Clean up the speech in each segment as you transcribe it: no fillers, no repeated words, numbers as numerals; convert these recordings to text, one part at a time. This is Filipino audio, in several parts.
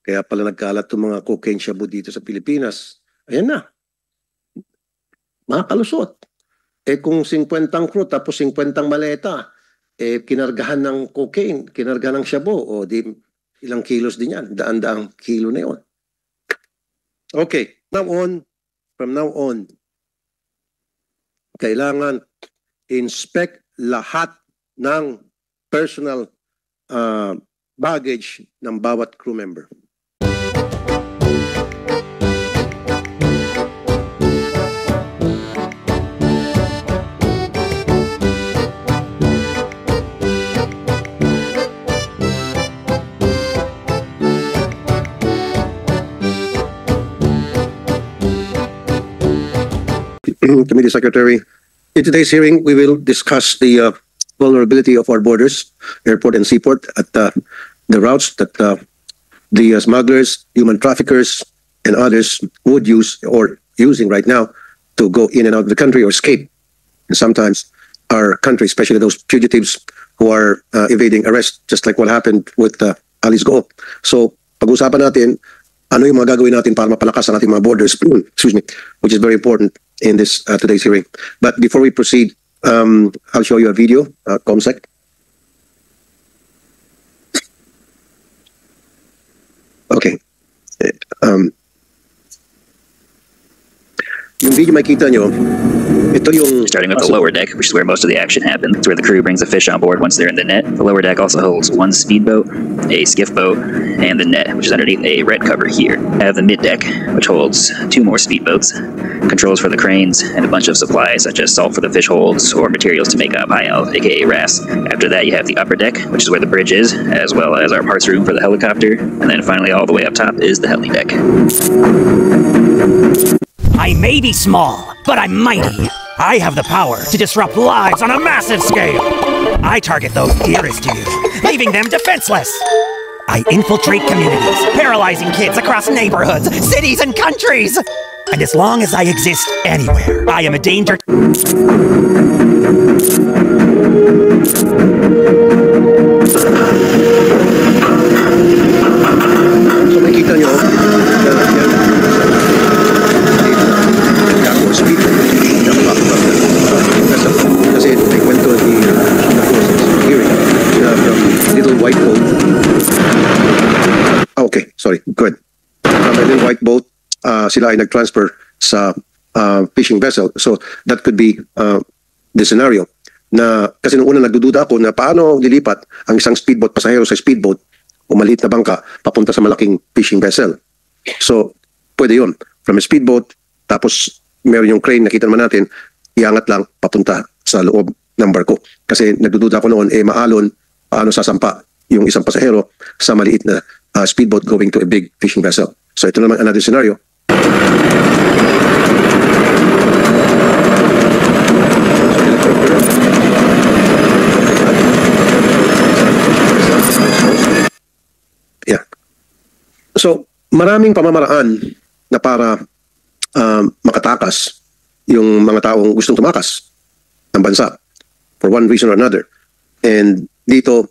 Kaya pala nagkalat yung mga cocaine shabu dito sa Pilipinas. Ayan na. Makakalusot. Eh kung 50 crew tapos 50 maleta, eh kinargahan ng cocaine, kinargahan ng shabu, o di ilang kilos din yan. Daan-daang kilo na yun. Okay. From now on, kailangan inspect lahat ng personal baggage ng bawat crew member. Committee Secretary, in today's hearing, we will discuss the vulnerability of our borders, airport and seaport, at the routes that the smugglers, human traffickers, and others would use or using right now to go in and out of the country or escape. And sometimes our country, especially those fugitives who are evading arrest, just like what happened with Alice Go. So, pag-usapan natin, ano yung mga gagawin natin para mapalakas ang ating mga borders, excuse me, which is very important in this today's hearing. But before we proceed, I'll show you a video, Comsec. Okay. Yung video makita nyo, ito yung... Starting with the lower deck, which is where most of the action happens. It's where the crew brings the fish on board once they're in the net. The lower deck also holds one speedboat, a skiff boat, and the net, which is underneath a red cover here. I have the mid deck, which holds 2 more speedboats, controls for the cranes, and a bunch of supplies such as salt for the fish holds or materials to make up high-elf, aka RAS. After that, you have the upper deck, which is where the bridge is, as well as our parts room for the helicopter. And then finally, all the way up top is the heli deck. I may be small, but I'm mighty. I have the power to disrupt lives on a massive scale. I target those dearest to you, leaving them defenseless. I infiltrate communities, paralyzing kids across neighborhoods, cities, and countries. And as long as I exist anywhere, I am a danger. So makita nyo, kasi may kwento ni hearing from Little White Boat. Okay, sorry, good. From a Little White Boat, sila ay nag-transfer sa fishing vessel. So that could be the scenario. Na, kasi nung una nagdududa ako na paano lilipat ang isang speedboat, pasahero sa speedboat o maliit na bangka papunta sa malaking fishing vessel. So, pwede yun. From a speedboat, tapos meron yung crane, nakita naman natin, iangat lang papunta sa loob ng barko. Kasi nagdududa ako noon, maalon, paano sasampa yung isang pasahero sa maliit na speedboat going to a big fishing vessel. So, ito naman another scenario. Yeah. So, maraming pamamaraan na para makatakas yung mga taong gustong tumakas ng bansa for one reason or another. And dito,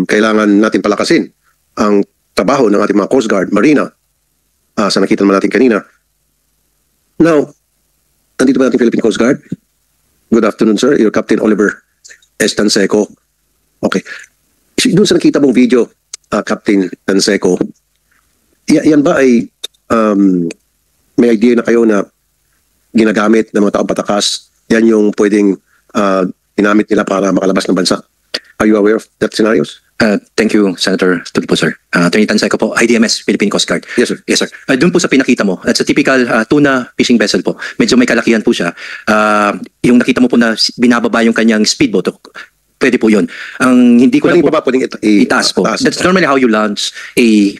kailangan natin palakasin ang trabaho ng ating mga Coast Guard, Marina, sa nakita naman natin kanina. Now, nandito ba natin Philippine Coast Guard? Good afternoon, sir. You're Captain Oliver S. Tanseco. Okay. Doon sa nakita mong video, Captain Tanseco, yan ba ay may idea na kayo na ginagamit ng mga taong patakas? Yan yung pwedeng ginamit nila para makalabas ng bansa. Are you aware of that scenarios? Thank you, Senator Tulfo, sir. Attorney Tanseco po, IDMS, Philippine Coast Guard. Yes, sir. Yes, sir. Doon po sa pinakita mo, it's a typical tuna fishing vessel po. Medyo may kalakihan po siya. Yung nakita mo po na binababa yung kanyang speedboat, pwede po yun. Ang hindi ko pwedeng lang po, pwedeng itaas po. That's normally how you launch a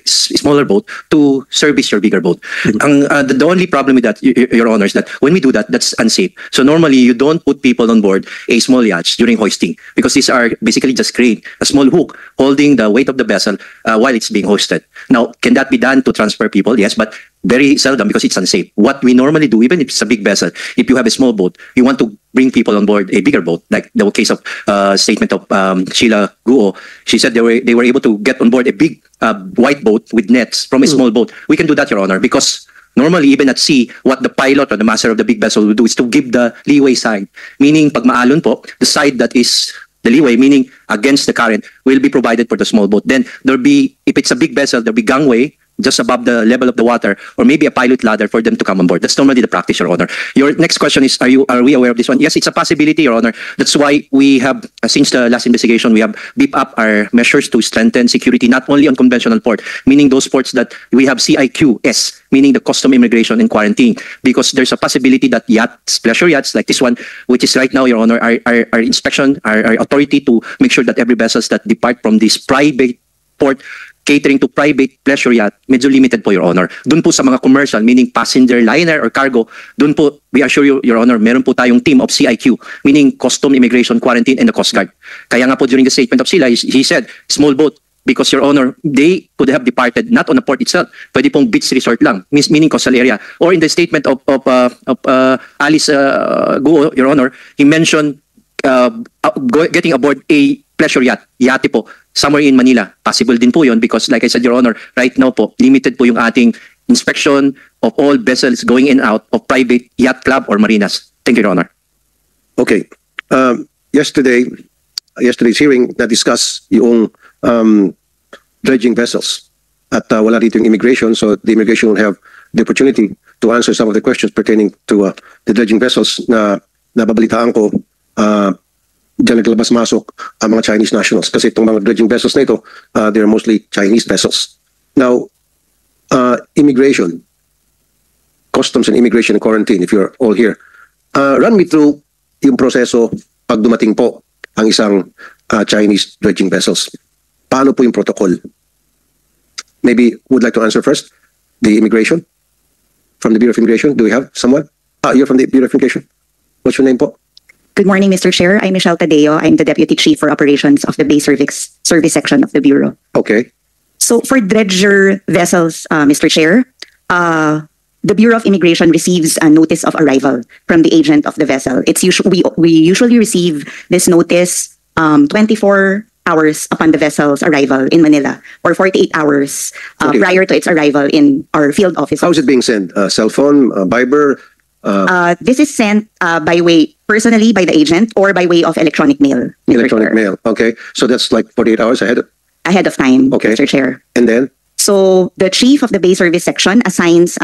smaller boat to service your bigger boat. The only problem with that, Your Honor, is that when we do that, that's unsafe. So normally, you don't put people on board a small yacht during hoisting because these are basically just crane, a small hook holding the weight of the vessel while it's being hoisted. Now, can that be done to transfer people? Yes, but very seldom because it's unsafe. What we normally do, even if it's a big vessel, if you have a small boat, you want to bring people on board a bigger boat, like the case of statement of Sheila Guo. She said they were able to get on board a big white boat with nets from a small boat, we can do that, Your Honor, because normally, even at sea, what the pilot or the master of the big vessel will do is to give the leeway side. Meaning, pag maalon po, the side that is the leeway, meaning against the current, will be provided for the small boat. Then, there'll be, if it's a big vessel, there'll be gangway just above the level of the water, or maybe a pilot ladder for them to come on board. That's normally the practice, Your Honor. Your next question is, are we aware of this one? Yes, it's a possibility, Your Honor. That's why we have, since the last investigation, we have beefed up our measures to strengthen security, not only on conventional port, meaning those ports that we have CIQS, meaning the custom immigration and quarantine, because there's a possibility that yachts, pleasure yachts like this one, which is right now, Your Honor, our inspection, our authority to make sure that every vessels that depart from this private port catering to private pleasure yacht, medyo limited po, Your Honor. Doon po sa mga commercial, meaning passenger liner or cargo, doon po, we assure you, Your Honor, meron po tayong team of CIQ, meaning Custom Immigration Quarantine and the Coast Guard. Kaya nga po during the statement of Sila, he said, small boat, because, Your Honor, they could have departed not on the port itself, pwede pong beach resort lang, meaning coastal area. Or in the statement of Alice Guo, Your Honor, he mentioned getting aboard a pleasure yacht, yate po, somewhere in Manila. Possible din po yun because like I said, Your Honor, right now po, limited po yung ating inspection of all vessels going in and out of private yacht club or marinas. Thank you, Your Honor. Okay. Yesterday's hearing na-discuss yung dredging vessels. At wala dito yung immigration, so the immigration will have the opportunity to answer some of the questions pertaining to the dredging vessels na nababalitaan ko dyan naglabas-masok ang mga Chinese nationals. Kasi itong mga dredging vessels na ito, they're mostly Chinese vessels. Now, immigration, customs and immigration and quarantine, if you're all here, run me through yung proseso pag dumating po ang isang Chinese dredging vessels. Paano po yung protocol? Maybe would like to answer first the immigration from the Bureau of Immigration. Do we have someone? You're from the Bureau of Immigration. What's your name po? Good morning, Mr. Chair. I'm Michelle Tadeo. I'm the Deputy Chief for Operations of the Bay Service Section of the Bureau. Okay. So for dredger vessels, Mr. Chair, the Bureau of Immigration receives a notice of arrival from the agent of the vessel. It's we usually receive this notice 24 hours upon the vessel's arrival in Manila or 48 hours prior to its arrival in our field office. How is it being sent? Cell phone, Viber? This is sent personally by the agent or by way of electronic mail. Mr. Electronic Chair. mail. Okay. So that's like 48 hours ahead. Ahead of time, Okay. Mr. Chair. And then? So the chief of the Bay Service Section assigns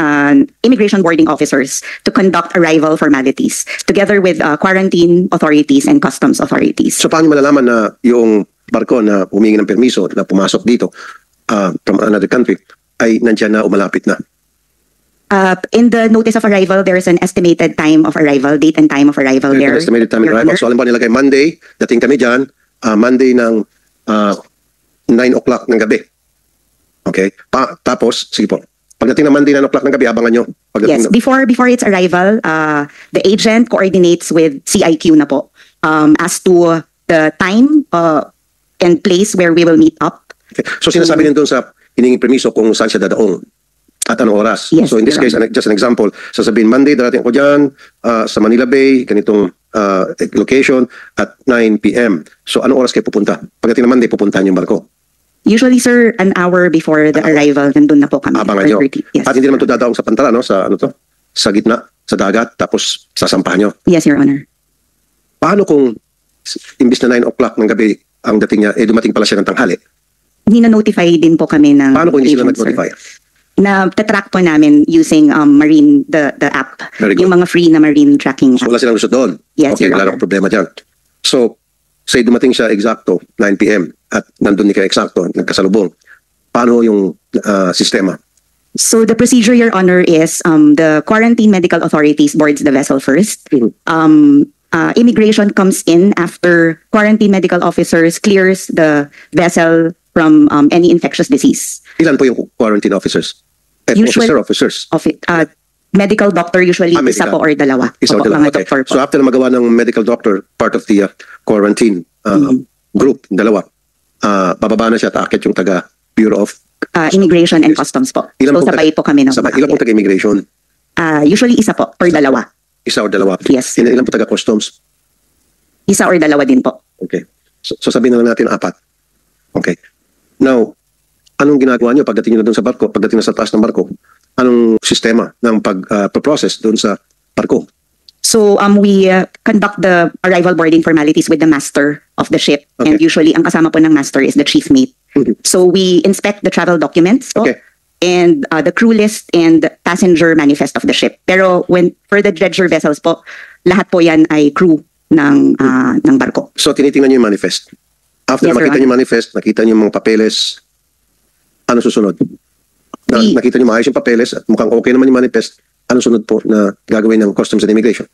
immigration boarding officers to conduct arrival formalities together with quarantine authorities and customs authorities. So paano malalaman na yung barko na humingi ng permiso na pumasok dito from another country ay nandiyan na umalapit na? In the notice of arrival, there is an estimated time of arrival, date and time of arrival there. Estimated time of Your arrival. Honor. So alam ba nilagay Monday, dating kami dyan, Monday ng 9 o'clock ng gabi. Okay? Tapos, sige po. Pagdating ng Monday 9 o'clock ng gabi, abangan nyo. Yes, before its arrival, the agent coordinates with CIQ na po as to the time and place where we will meet up. Okay. So sinasabi din doon sa hiningi permiso kung saan siya dadaong at anong oras. Yes, So in this Your case, Honor. just an example, sasabihin Monday, darating ako dyan sa Manila Bay, ganitong location at 9 p.m. So anong oras kayo pupunta? Pagdating ng Monday, pupuntahan yung barko. Usually, sir, an hour before the arrival, nandun na po kami. Abangan nyo. 4:30. Yes. At hindi naman ito dadaong sa pantala, no? Sa ano to? Sa gitna, sa dagat, tapos sasampahan nyo. Yes, Your Honor. Paano kung imbis na 9 o'clock ng gabi ang dating niya, dumating pala siya ng tanghali? Nino-notify din po kami ng Paano kung hindi sila agent, sir. nag-notify? Na tatrack po namin using marine, the app. Very good. Yung mga free na marine tracking So app. wala silang lusot doon? Yes, Okay, Your wala Honor. akong problema dyan. So, say dumating siya eksakto, 9 p.m. at nandun ni kayo eksakto, nagkasalubong. Paano yung sistema? So the procedure, Your Honor, is the quarantine medical authorities boards the vessel first. Mhm. Immigration comes in after quarantine medical officers clears the vessel from any infectious disease. Ilan po yung quarantine officers? Usual- Officers. Medical doctor usually isa Medical. po or dalawa. Isa o Opo, dalawa. mga Okay. doctor po. So after na magawa ng medical doctor, part of the quarantine group, dalawa, bababa na siya at aakit yung taga Bureau of Immigration and Customs po. Ilan So pong sabay po kami ng Sabay. Ilan pong taga-immigration? usually isa po or dalawa. Isa o dalawa? Yes. Ilan po taga-customs? Isa or dalawa din po. Okay. So sabihin na lang natin 4. Okay. Now, anong ginagawa nyo pagdating nyo na doon sa barko, pagdating na sa taas ng barko? Anong sistema ng pag-process doon sa barko? So we conduct the arrival boarding formalities with the master of the ship. Okay. And usually ang kasama po ng master is the chief mate. Mhm. So we inspect the travel documents po, Okay. and the crew list and passenger manifest of the ship. Pero for the dredger vessels po, lahat po yan ay crew ng barko. So, tinitingnan nyo yung manifest. After Yes, na makita Your nyo yung manifest, nakita nyo yung mga papeles, ano susunod? Nakita nyo maayos yung papeles at mukhang okay naman yung manifest, ano sunod po na gagawin ng Customs and Immigration?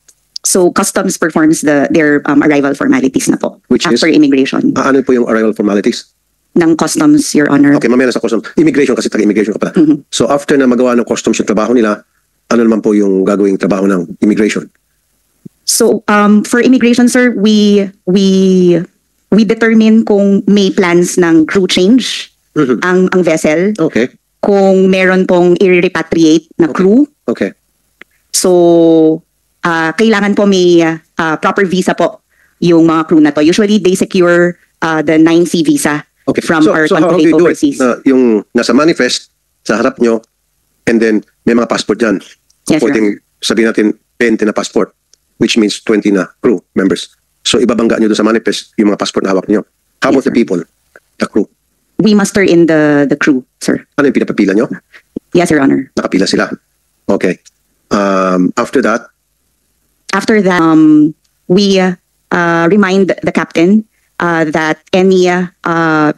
So customs performs their arrival formalities na po Which is? after immigration Ano po yung arrival formalities? ng customs, Your Honor. Okay, mamaya na sa Customs. Immigration kasi taga-immigration ka pala. Mhm. So, after na magawa ng Customs yung trabaho nila, ano naman po yung gagawing trabaho ng Immigration? So for immigration, sir, we determine kung may plans ng crew change Mhm. ang vessel, Okay. kung meron pong i-repatriate na crew. Okay. So kailangan po may proper visa po yung mga crew na to. Usually they secure the 9C visa Okay. from our how do consulate you do it? overseas. Yung nasa manifest sa harap nyo, and then may mga passport dyan. Yes, sir. Pwedeng sabihin natin 20 na passport, which means 20 na crew members. So ibabangga nyo doon sa manifest yung mga passport na hawak nyo. How Yes, about the sir. people, the crew? We muster in the crew, sir. Ano yung pinapapila nyo? Yes, Your Honor. Nakapila sila. Okay. After that, We remind the captain that any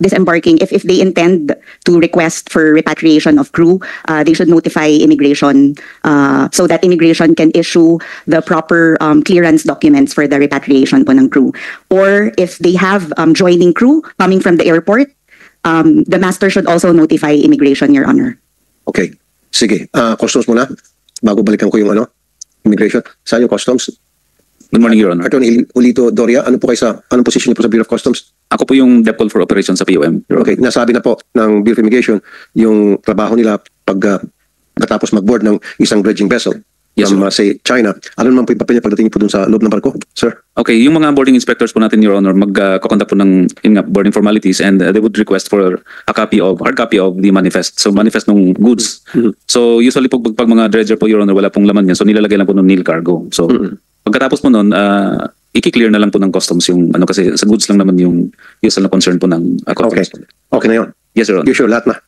disembarking, if they intend to request for repatriation of crew, they should notify immigration so that immigration can issue the proper clearance documents for the repatriation po ng crew. Or if they have joining crew coming from the airport, the master should also notify immigration, Your Honor. okay. Sige. Customs muna. Bago balikan ko yung Immigration. Saan yung Customs? Good morning, Your Honor. Attorney Julito Doria, ano po kayo anong position niyo po sa Bureau of Customs? Ako po yung DepCol for Operations sa POM, Your Honor. Okay, nasabi na po ng Bureau of Immigration yung trabaho nila pagkatapos mag-board ng isang dredging vessel Yes, from, sir. say, China. Ano naman po yung papel niya pagdating niyo po dun sa loob ng barko, sir? Okay, yung mga boarding inspectors po natin, Your Honor, mag-conduct po ng boarding formalities, and they would request for a hard copy of the manifest. So manifest ng goods. Mhm. So usually pag mga dredger po, Your Honor, wala pong laman yan. So nilalagay lang po ng nil cargo. So pagkatapos po nun, i-clear na lang po ng customs yung kasi sa goods lang naman yung usual na concern po ng Okay. customs. Okay na yun. Yes, Your Honor. You sure lahat na?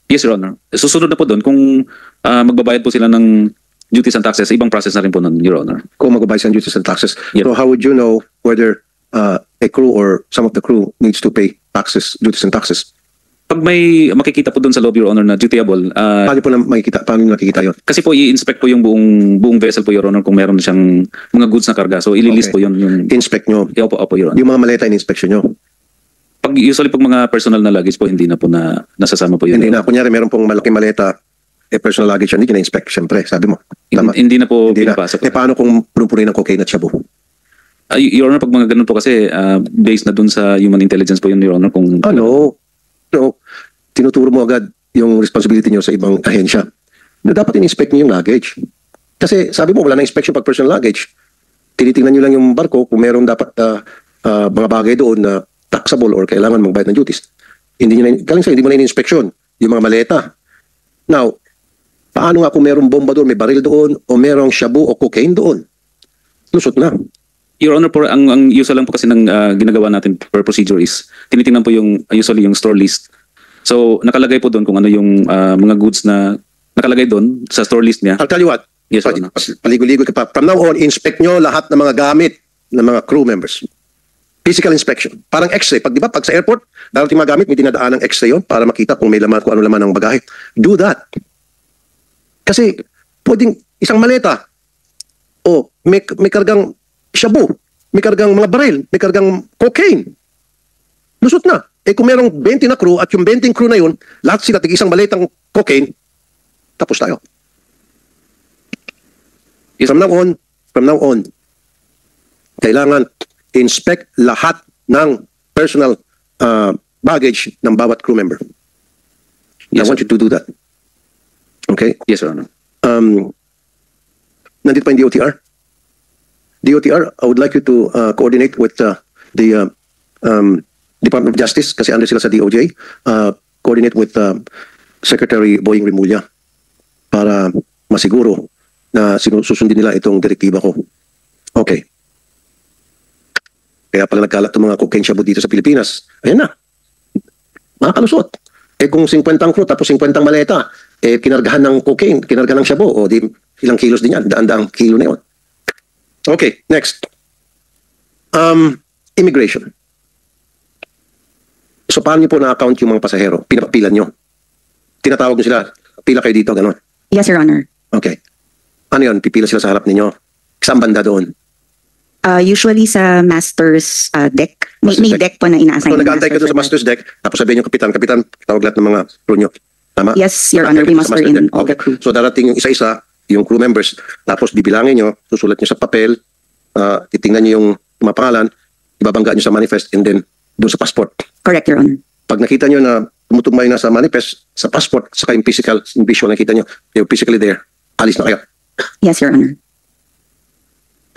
Yes, Your Honor. Susunod na po doon kung magbabayad po sila ng duties and taxes, ibang process na rin po nun, Your Honor. Kung mag-abay sa duties and taxes. Yep. So how would you know whether a crew or some of the crew needs to pay taxes, duties and taxes? Pag may makikita po doon sa loob, Your Honor, na dutiable, Paano po paano nyo nakikita yun? kasi po i-inspect po yung buong vessel po, Your Honor, kung meron siyang mga goods na karga. So ililist Okay. po yun yung Inspect nyo. opo, Your Honor. Yung mga maleta in-inspection nyo. Usually pag mga personal na luggage po, hindi na po nasasama po yun. Hindi na. Kunyari, meron pong malaking maleta, personal luggage yan, hindi nyo na-inspect, syempre, sabi mo. Tama. Hindi na po Hindi na. pinapasok. Paano kung punong-puno ng cocaine at shabu? Your Honor, pag mga ganun po kasi, based na dun sa human intelligence po yun, Your Honor, kung No, tinuturo mo agad yung responsibility nyo sa ibang ahensya. Na dapat in-inspect nyo yung luggage. Kasi sabi mo, wala na inspection pag personal luggage. Tinitingnan nyo lang yung barko kung meron dapat mga bagay doon na taxable or kailangan magbayad ng duties. Hindi mo na in-inspection yung mga maleta. Now, paano nga kung merong bomba doon, may baril doon, o merong shabu o cocaine doon? Lusot na. Your Honor, po, ang usual lang po kasi ng ginagawa natin per procedure is tinitingnan po usually yung store list. So nakalagay po doon kung ano yung mga goods na nakalagay doon sa store list niya. I'll tell you what. Yes, Your Honor. Paligo-ligo ka pa. From now on, inspect nyo lahat ng mga gamit ng mga crew members. Physical inspection. Parang x-ray. Pag sa airport, darating mga gamit, may dinadaan ng x-ray yun para makita kung may laman, kung ano laman ng bagahe. Do that. Kasi, pwedeng isang maleta, may kargang shabu, may kargang mga baril, may kargang cocaine. Lusot na. Kung merong 20 na crew at yung 20 crew na yun, lahat sila tig-isang maletang cocaine, tapos tayo. Yes. From now on, kailangan inspect lahat ng personal baggage ng bawat crew member. I Yes, want you to do that. Okay? Yes, Your Honor. Nandito pa yung DOTR? DOTR, I would like you to coordinate with the Department of Justice kasi under sila sa DOJ. coordinate with Secretary Boying Remulla para masiguro na susundin nila itong direktiba ko. Okay. Kaya pala nagkalat ng mga cocaine shabu dito sa Pilipinas. Ayan na. Makakalusot. Kung 50 ang crew tapos 50 ang maleta, kinargahan ng cocaine, kinargahan ng shabu, o di ilang kilos din yan, daan-daang kilo na yun. Okay, next. Immigration. So paano niyo po na-account yung mga pasahero? Pinapapilan niyo? Tinatawag niyo sila, pila kayo dito, gano'n? Yes, Your Honor. Okay. Ano yun? Pipila sila sa harap ninyo? Saan banda doon? Usually sa master's deck. May deck po na So ina-assign. nag-aantay ka doon sa master's deck, tapos sabihin yung kapitan, tawag lahat ng mga crew nyo. Tama? Yes, Your Honor. We Sa muster master's in deck. all the Okay. crew. So darating yung isa-isa, yung crew members, tapos bibilangin nyo, susulat nyo sa papel, titingnan nyo yung mga pangalan, ibabangga nyo sa manifest, and then doon sa passport. Correct, Your Honor. Pag nakita nyo na tumutugmay na sa manifest, sa passport, saka yung physical, yung visual nakita nyo, yung physically there, alis na kayo. Yes, Your Honor.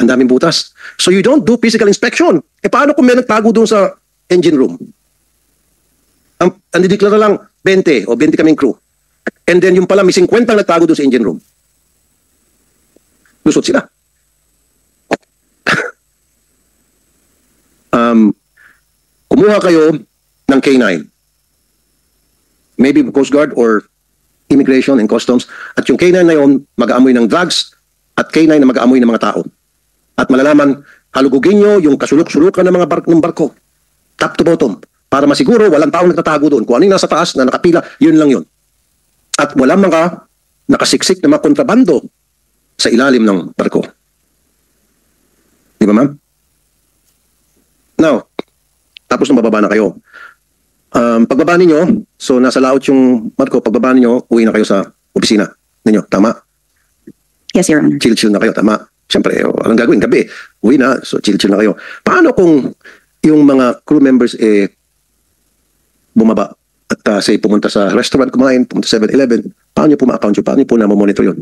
Ang daming butas. So you don't do physical inspection. Paano kung may nagtago doon sa engine room? Ang dideklara lang 20 o 20 kaming crew. And then yung pala may 50 ang nagtago doon sa engine room. Lusot sila. Kumuha kayo ng K9. Maybe Coast Guard or Immigration and Customs. At yung K9 na yun, mag-aamoy ng drugs at K9 na mag-aamoy ng mga tao. At malalaman, halugugin nyo yung kasuluk-sulukan ng mga barko, top to bottom, para masiguro walang taong nagtatago doon. Kung ano yung nasa taas na nakapila, yun lang yun. At walang mga nakasiksik na mga kontrabando sa ilalim ng barko. Di ba, ma'am? Now, tapos nung bababa na kayo. Pagbaba ninyo, so nasa laot yung barko, pagbaba ninyo, uwi na kayo sa opisina ninyo. Tama? Yes, Your Honor. Chill-chill na kayo, tama? Siyempre, anong gagawin? Gabi, uwi na, so chill-chill na kayo. Paano kung yung mga crew members bumaba at say pumunta sa restaurant kumain, pumunta sa 7-Eleven, paano nyo po ma-account yun? Paano nyo po na-monitor yun?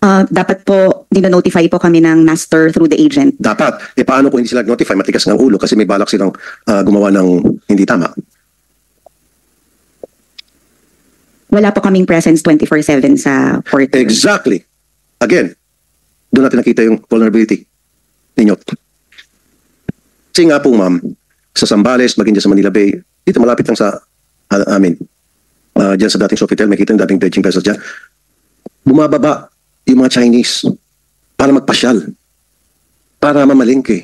Dapat po, dino-notify po kami ng master through the agent. Dapat. Paano kung hindi sila notify, matigas ng ulo kasi may balak silang gumawa ng hindi tama? Wala po kaming presence 24/7 sa port. Exactly. Again, doon natin nakita yung vulnerability ninyo. Kasi nga po, ma'am, sa Zambales, maging dyan sa Manila Bay, dito malapit lang sa amin. Dyan sa dating Sofitel, may kita yung dating dredging vessels dyan. Bumababa yung mga Chinese para magpasyal, para mamalingke,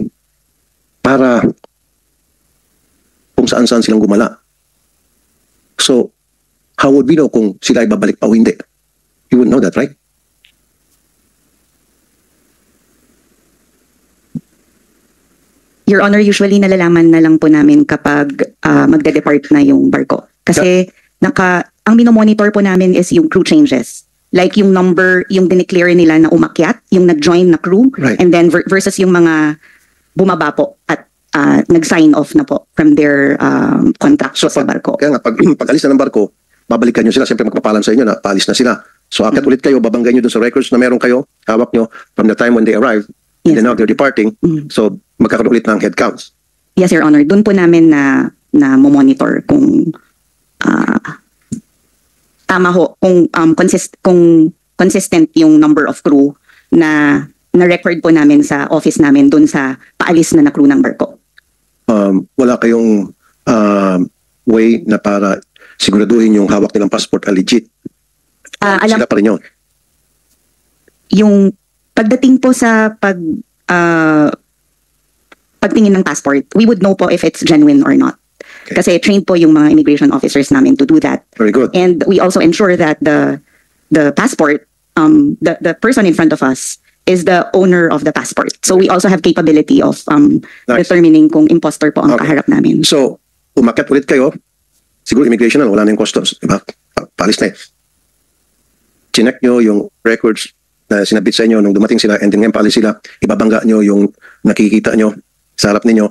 para kung saan-saan silang gumala. So, how would we know kung sila ay babalik pa o hindi? You wouldn't know that, right? Your Honor, usually nalalaman na lang po namin kapag magde-depart na yung barko. Kasi ang minomonitor po namin is yung crew changes. Like yung number, yung dineclare nila na umakyat, yung nag-join na crew, Right. and then versus yung mga bumaba po at nag-sign off na po from their contract sa barko. Kaya nga, pag alis na ng barko, babalikan nyo sila. Siyempre magpapalam sa inyo na paalis na sila. So akyat ulit kayo, babanggay nyo dun sa records na meron kayo, hawak nyo from the time when they arrived, and Yes. then now they're departing. So magkakaroon ulit ng head counts. Yes, Your Honor. Doon po namin na monitor kung tama ho, kung consistent yung number of crew na record po namin sa office namin doon sa paalis na crew ng barko. Wala kayong way na para siguraduhin yung hawak nilang passport ay legit. Sila pa rin yun. Yung pagdating po sa pagtingin ng passport, we would know po if it's genuine or not. Okay. Kasi trained po yung mga immigration officers namin to do that. Very good. And we also ensure that the passport, the person in front of us is the owner of the passport. So we also have capability of Nice. determining kung imposter po ang Okay. kaharap namin. So, umakyat ulit kayo, siguro immigration na, wala na yung customs. Diba? Paalis na eh. Chinek nyo yung records na sinabit sa inyo nung dumating sila, and then ngayon paalis sila, ibabangga nyo yung nakikita nyo sa harap ninyo,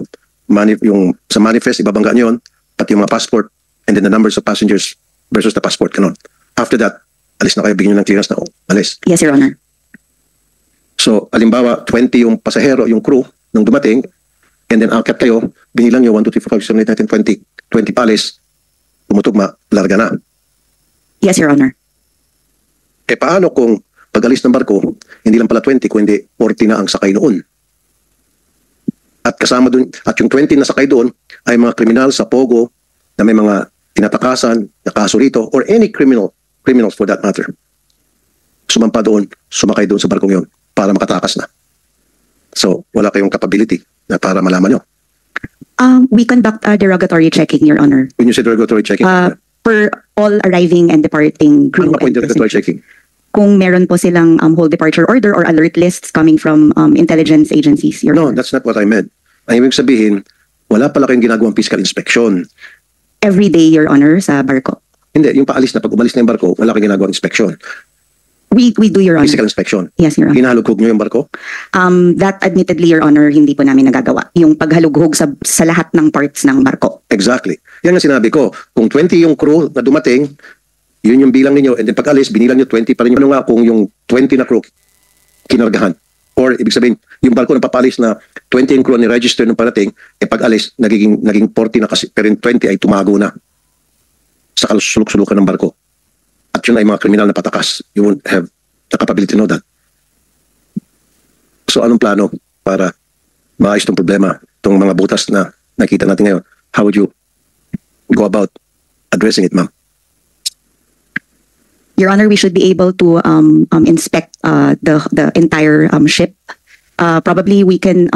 yung sa manifest, ibabangga nyo yun, pati yung mga passport, and then the numbers of passengers versus the passport, kanon. After that, alis na kayo, bigyan nyo ng clearance na alis. Yes, Your Honor. So, alimbawa, 20 yung pasahero, yung crew, nung dumating, and then akyat kayo, binilang nyo, 1, 2, 3, 4, 5, 6, 7, 8, 9, 10, 20 palis, tumutugma, larga na. Yes, Your Honor. Paano kung pag-alis ng barko, hindi lang pala 20, kundi 40 na ang sakay noon? At kasama dun, at yung 20 na sakay doon ay mga kriminal sa Pogo na may mga tinatakasan na kaso rito or any criminals for that matter. Sumampa doon, sumakay doon sa barkong yon para makatakas na. So, wala kayong capability na para malaman nyo. We conduct a derogatory checking, Your Honor. When you say derogatory checking, Per all arriving and departing crew. ano ba po yung and derogatory passengers. checking? Kung meron po silang whole departure order or alert lists coming from intelligence agencies, Your No, Honor. that's not what I meant. Ang ibig sabihin, wala pala kayong ginagawang physical inspection. Every day, Your Honor, sa barko. Hindi, yung paalis na, pag umalis na yung barko, wala kayong ginagawang inspection. We do, Your Honor. Physical inspection. Yes, Your Honor. Hinahalughog nyo yung barko? That admittedly, Your Honor, hindi po namin nagagawa. Yung paghalughog sa lahat ng parts ng barko. Exactly. Yan ang sinabi ko. Kung 20 yung crew na dumating, yun yung bilang ninyo, and then pag alis, binilang nyo 20 pa rin. Ano nga kung yung 20 na crew kinargahan? Or ibig sabihin, yung barko na papalis na 20 yung crew ni register nung parating, pag alis, naging 40 na kasi, pero yung 20 ay tumago na sa kasulok-sulukan ng barko. At yun ay mga kriminal na patakas. You won't have the capability to know that. So anong plano para maayos itong problema, itong mga butas na nakita natin ngayon? How would you go about addressing it, ma'am? Your Honor, we should be able to inspect the entire ship. Probably we can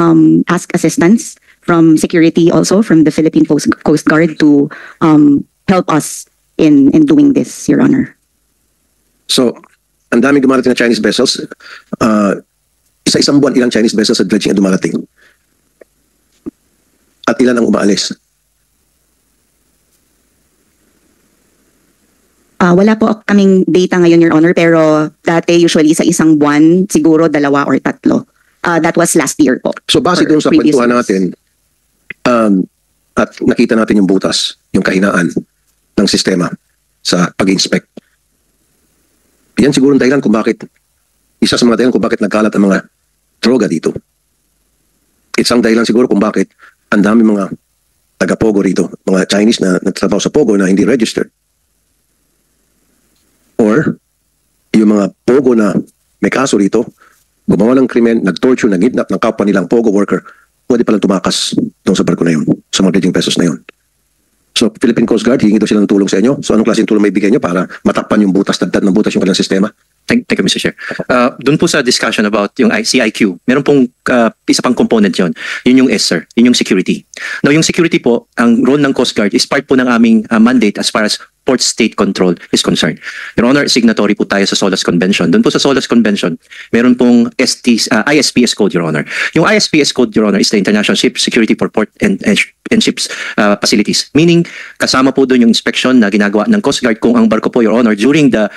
ask assistance from security also, from the Philippine Coast Guard to help us in doing this, Your Honor. So, ang daming dumarating na Chinese vessels. Isa-isang buwan, ilang Chinese vessels sa dredging ang dumarating? At ilan ang umaalis? Wala po kaming data ngayon, Your Honor, pero dati usually sa isang buwan, siguro 2 or 3. That was last year po. So, base Or doon sa previous kwentuhan years. natin, at nakita natin yung butas, yung kahinaan ng sistema sa pag-inspect. Yan siguro ang dahilan kung bakit, isa sa mga dahilan kung bakit nagkalat ang mga droga dito. Isang dahilan siguro kung bakit ang dami mga taga-Pogo rito, mga Chinese na nagtrabaho sa Pogo na hindi registered. Or, yung mga Pogo na may kaso rito, gumawa ng krimen, nag-torture, nag-kidnap ng kapwa nilang Pogo worker, pwede palang tumakas doon sa barko na yun, sa mga dredging vessels na yun. So, Philippine Coast Guard, hihingi daw sila ng tulong sa inyo. So, anong klaseng tulong may bigay nyo para matakpan yung butas, dagdag ng butas yung kanilang sistema? Thank you, Mr. Chair. Doon po sa discussion about yung CIQ, meron pong isa pang component yon. Yun yung sir. Yun yung security. Now, yung security po, ang role ng Coast Guard is part po ng aming mandate as far as port state control is concerned. Your Honor, signatory po tayo sa SOLAS Convention. Doon po sa SOLAS Convention, meron pong ISPS code, Your Honor. Yung ISPS code, Your Honor, is the International Ship Security for Port and Ships Facilities. Meaning, kasama po doon yung inspection na ginagawa ng Coast Guard kung ang barko po, Your Honor, during the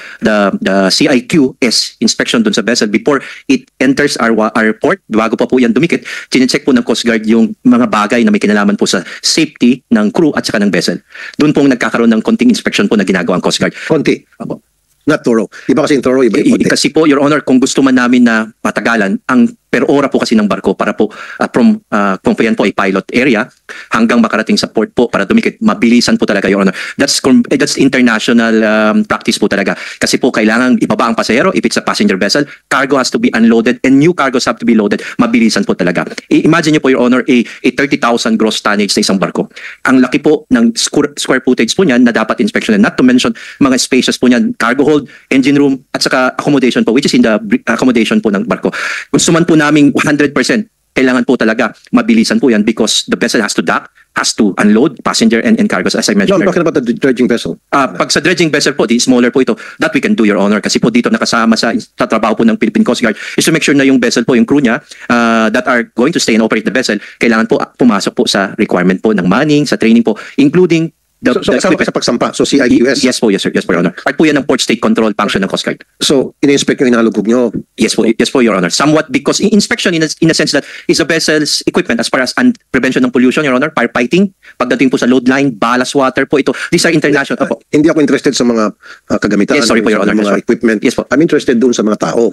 CIQS inspection doon sa vessel before it enters our port, bago pa po yan dumikit, chinecheck po ng Coast Guard yung mga bagay na may kinalaman po sa safety ng crew at saka ng vessel. Doon pong nagkakaroon ng konting inspection po na ginagawa ang Coast Guard. Konti. Not thorough. Iba kasi yung thorough, iba yung konti. Kasi po, Your Honor, kung gusto man namin na matagalan, ang per ora po kasi ng barko para po from kung po yan po ay pilot area hanggang makarating sa port po para dumikit, mabilisan po talaga, Your Honor. That's international practice po talaga. Kasi po kailangan ibaba ang pasahero if it's a passenger vessel, cargo has to be unloaded and new cargos have to be loaded, mabilisan po talaga. Imagine niyo po, Your Honor, a 30,000 gross tonnage sa isang barko. Ang laki po ng square footage po niyan na dapat inspeksyonan. Not to mention mga spaces po niyan, cargo hold, engine room, at saka accommodation po, which is in the accommodation po ng barko. Gusto man po naming 100%, kailangan po talaga mabilisan po yan because the vessel has to dock, has to unload passenger and cargos as I No, mentioned I'm talking about the dredging vessel. Pag sa dredging vessel po, di smaller po ito, that we can do, Your Honor, kasi po dito nakasama sa trabaho po ng Philippine Coast Guard is to make sure na yung vessel po, yung crew niya that are going to stay and operate the vessel, kailangan po pumasok po sa requirement po ng manning, sa training po, including So kasama ka sa pagsampa. So CIQS. Yes po, yes sir, Your Honor. Part po yan ng port state control function ng Coast Guard. So in-inspect yung inalugog nyo. Yes po, Your Honor. Somewhat because inspection in a sense that is a vessel's equipment as far as prevention ng pollution, Your Honor, firefighting, pagdating po sa load line, ballast water po ito. These are international. Hindi ako interested sa mga kagamitan. Yes, sorry po, Your Honor. Sa mga Yes, equipment. Yes po. I'm interested doon sa mga tao.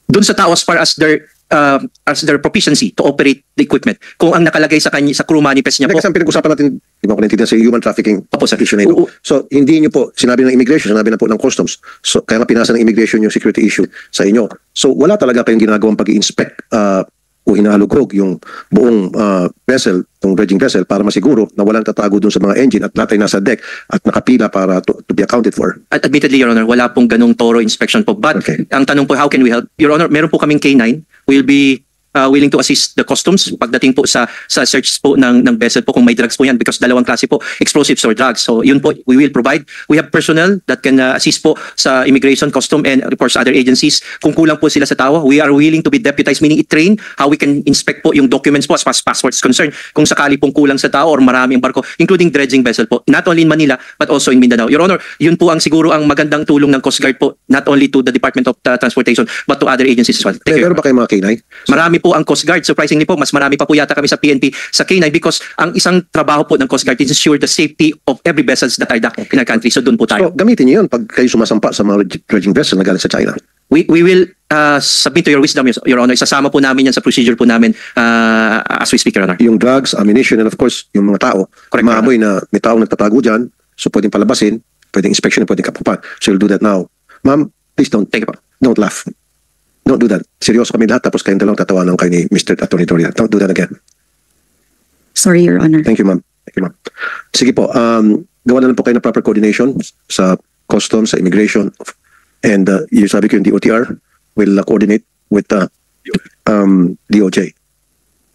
doon sa tao as far as their proficiency to operate the equipment. Kung ang nakalagay sa kanya sa crew manifest niya po. Kasi ang pinag-usapan natin, di ba ko naintindihan sa human trafficking Opo, sir. issue na ito. So, hindi nyo po, sinabi ng immigration, sinabi na po ng customs. So, kaya nga pinasa ng immigration yung security issue sa inyo. So, wala talaga kayong ginagawang pag-i-inspect o hinahalugog yung buong vessel, itong dredging vessel, para masiguro na walang tatago dun sa mga engine at lahat ay nasa deck at nakapila para to be accounted for. Admittedly, Your Honor, wala pong ganong thorough inspection po. But Okay. ang tanong po, how can we help? Your Honor, meron po kaming K9. We'll be willing to assist the customs pagdating po sa search po ng vessel po kung may drugs po yan, because dalawang klase po, explosives or drugs. So yun po, we will provide. We have personnel that can assist po sa immigration, custom, and of course other agencies. Kung kulang po sila sa tawa, we are willing to be deputized, meaning i-train how we can inspect po yung documents po as far as passports concerned. Kung sakali pong kulang sa tao or maraming barko, including dredging vessel po, not only in Manila but also in Mindanao. Your Honor, yun po ang siguro ang magandang tulong ng Coast Guard po, not only to the Department of Transportation but to other agencies as well. Thank you. Meron ba kayong mga K9? Marami po ang Coast Guard. Surprisingly po, mas marami pa po yata kami sa PNP sa K9 because ang isang trabaho po ng Coast Guard is ensure the safety of every vessels that are docked in our country. So doon po tayo. So, gamitin nyo yun pag kayo sumasampa sa mga dredging vessel na galing sa China. We will submit to your wisdom, Your Honor. Isasama po namin yan sa procedure po namin as we speak, Your Honor. Yung drugs, ammunition, and of course, yung mga tao, Correct, maamoy na may taong nagtatago dyan, so pwedeng palabasin, pwedeng inspection, pwedeng kapupan. So you'll do that now. Ma'am, please don't laugh. Don't do that. Seryoso kami lahat, tapos kayong dalawang tatawanan kayo ni Mr. Attorney Toria. Don't do that again. Sorry, Your Honor. Thank you, ma'am. Thank you, ma'am. Sige po, gawa na lang po kayo ng proper coordination sa customs, sa immigration, and yung sabi ko yung DOTR will coordinate with DOJ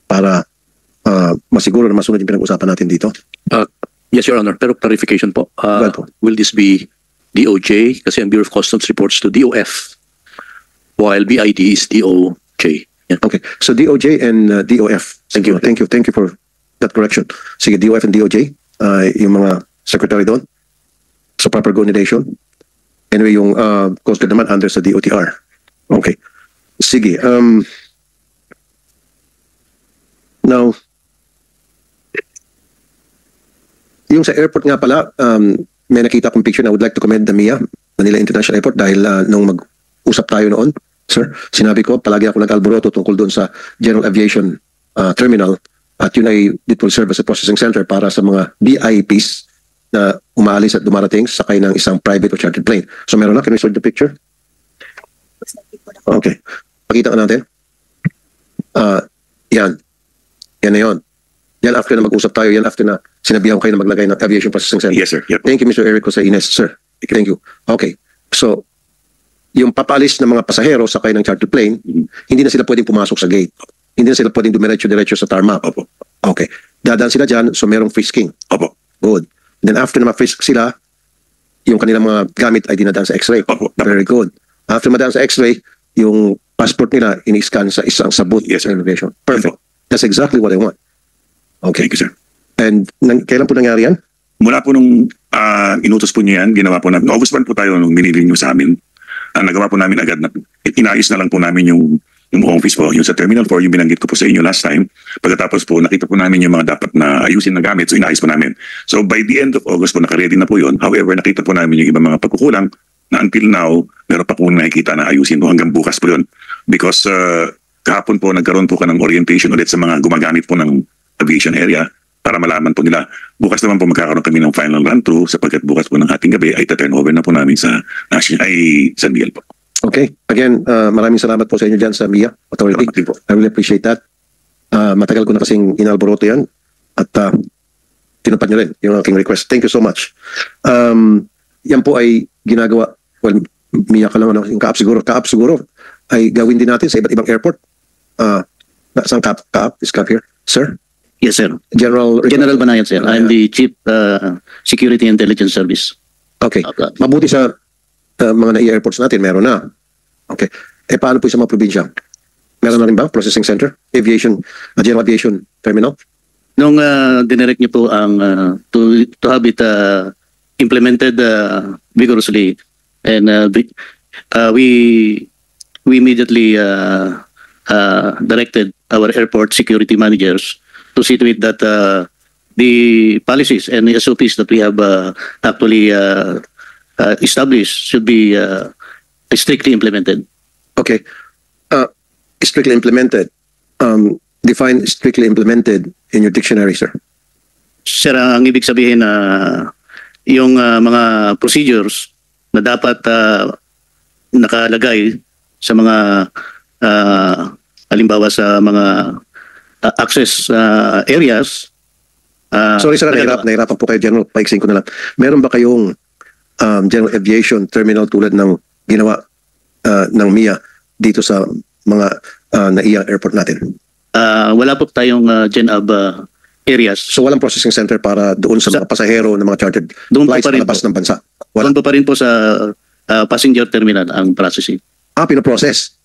para masiguro na masunod yung pinag-usapan natin dito. Yes, Your Honor. Pero clarification po. Go ahead po. Will this be DOJ? Kasi ang Bureau of Customs reports to DOF, while BID is DOJ. Yan. Okay. So DOJ and DOF. Thank you. Thank you for that correction. Sige, DOF and DOJ, yung mga secretary doon. So proper coordination. Anyway, yung Coast Guard naman under sa DOTR. Okay. Sige. Now, yung sa airport nga pala, may nakita kong picture na I would like to commend the MIA, Manila International Airport, dahil nung mag-usap tayo noon, sir, sinabi ko, palagi ako nag-alboroto tungkol doon sa General Aviation Terminal at yun ay it will serve as a processing center para sa mga VIPs na umaalis at dumarating sakay ng isang private o chartered plane. So meron na, can we show the picture? Okay. Pakita ka natin. Yan. Yan na yun. Yan after na mag-usap tayo, yan after na sinabihan ko kayo na maglagay ng Aviation Processing Center. Yes, sir. Yep. Thank you, Mr. Eric Jose Ines, sir. Thank you. Okay. So, yung papalis ng mga pasahero sakay ng charter plane, hindi na sila pwedeng pumasok sa gate. Hindi na sila pwedeng dumiretso-diretso sa tarmac. Opo. Okay. Dadaan sila dyan, so merong frisking. Opo. Good. Then after na ma-frisk sila, yung kanilang mga gamit ay dinadaan sa x-ray. Opo. Very good. After madaan sa x-ray, yung passport nila ini-scan sa isang sabot Yes, sir. sa immigration. Perfect. That's exactly what I want. Okay. Thank you, sir. And kailan po nangyari yan? Mula po nung inutos po niyo yan, ginawa po namin. August 1 po tayo nung minirenew sa amin. Nagawa po namin agad na inayos na lang po namin yung office po, yung sa Terminal 4, yung binanggit ko po sa inyo last time. Pagkatapos po, nakita po namin yung mga dapat na ayusin na gamit, so inayos po namin. So by the end of August po, nakaready na po yun. However, nakita po namin yung ibang mga pagkukulang na until now, meron pa po nakikita na ayusin po hanggang bukas po yun. Because kahapon po, nagkaroon po ka ng orientation ulit sa mga gumagamit po ng aviation area para malaman po nila. Bukas naman po magkakaroon kami ng final run-through sapagkat bukas po ng ating gabi ay ta-turn over na po namin sa San Miguel po. Okay. Again, maraming salamat po sa inyo dyan sa MIA Authority. Salamat din po. I really appreciate that. Matagal ko na kasing inalboroto yan at tinupad nyo rin yung aking request. Thank you so much. Yan po ay ginagawa, well, MIA ka lang, ano, yung Kaap siguro ay gawin din natin sa iba't ibang airport. Saan Kaap? Is Kaap here? Sir? Yes, sir. General Banayan, sir. I'm the Chief Security Intelligence Service. Okay. Mabuti sa mga na-airports natin, meron na. Okay. Paano po sa mga probinsya? Meron na rin ba? Processing Center? General Aviation Terminal? Nung dinirect niyo po ang to have it implemented vigorously, and we immediately directed our airport security managers to see to it that the policies and the SOPs that we have actually established should be strictly implemented. Okay. Strictly implemented. Define strictly implemented in your dictionary, sir. Sir, ang ibig sabihin na yung mga procedures na dapat nakalagay sa mga halimbawa sa mga access areas. Sorry, sir, nahirapan po kayo, General. Paiksin ko na lang. Meron ba kayong general aviation terminal tulad ng ginawa ng MIA dito sa mga NAIA airport natin? Wala po tayong GenAb areas. So walang processing center para doon sa mga pasahero ng mga chartered Doon po flights pa rin palabas po. ng bansa? Doon po pa rin po sa passenger terminal ang processing. Pinoprocess.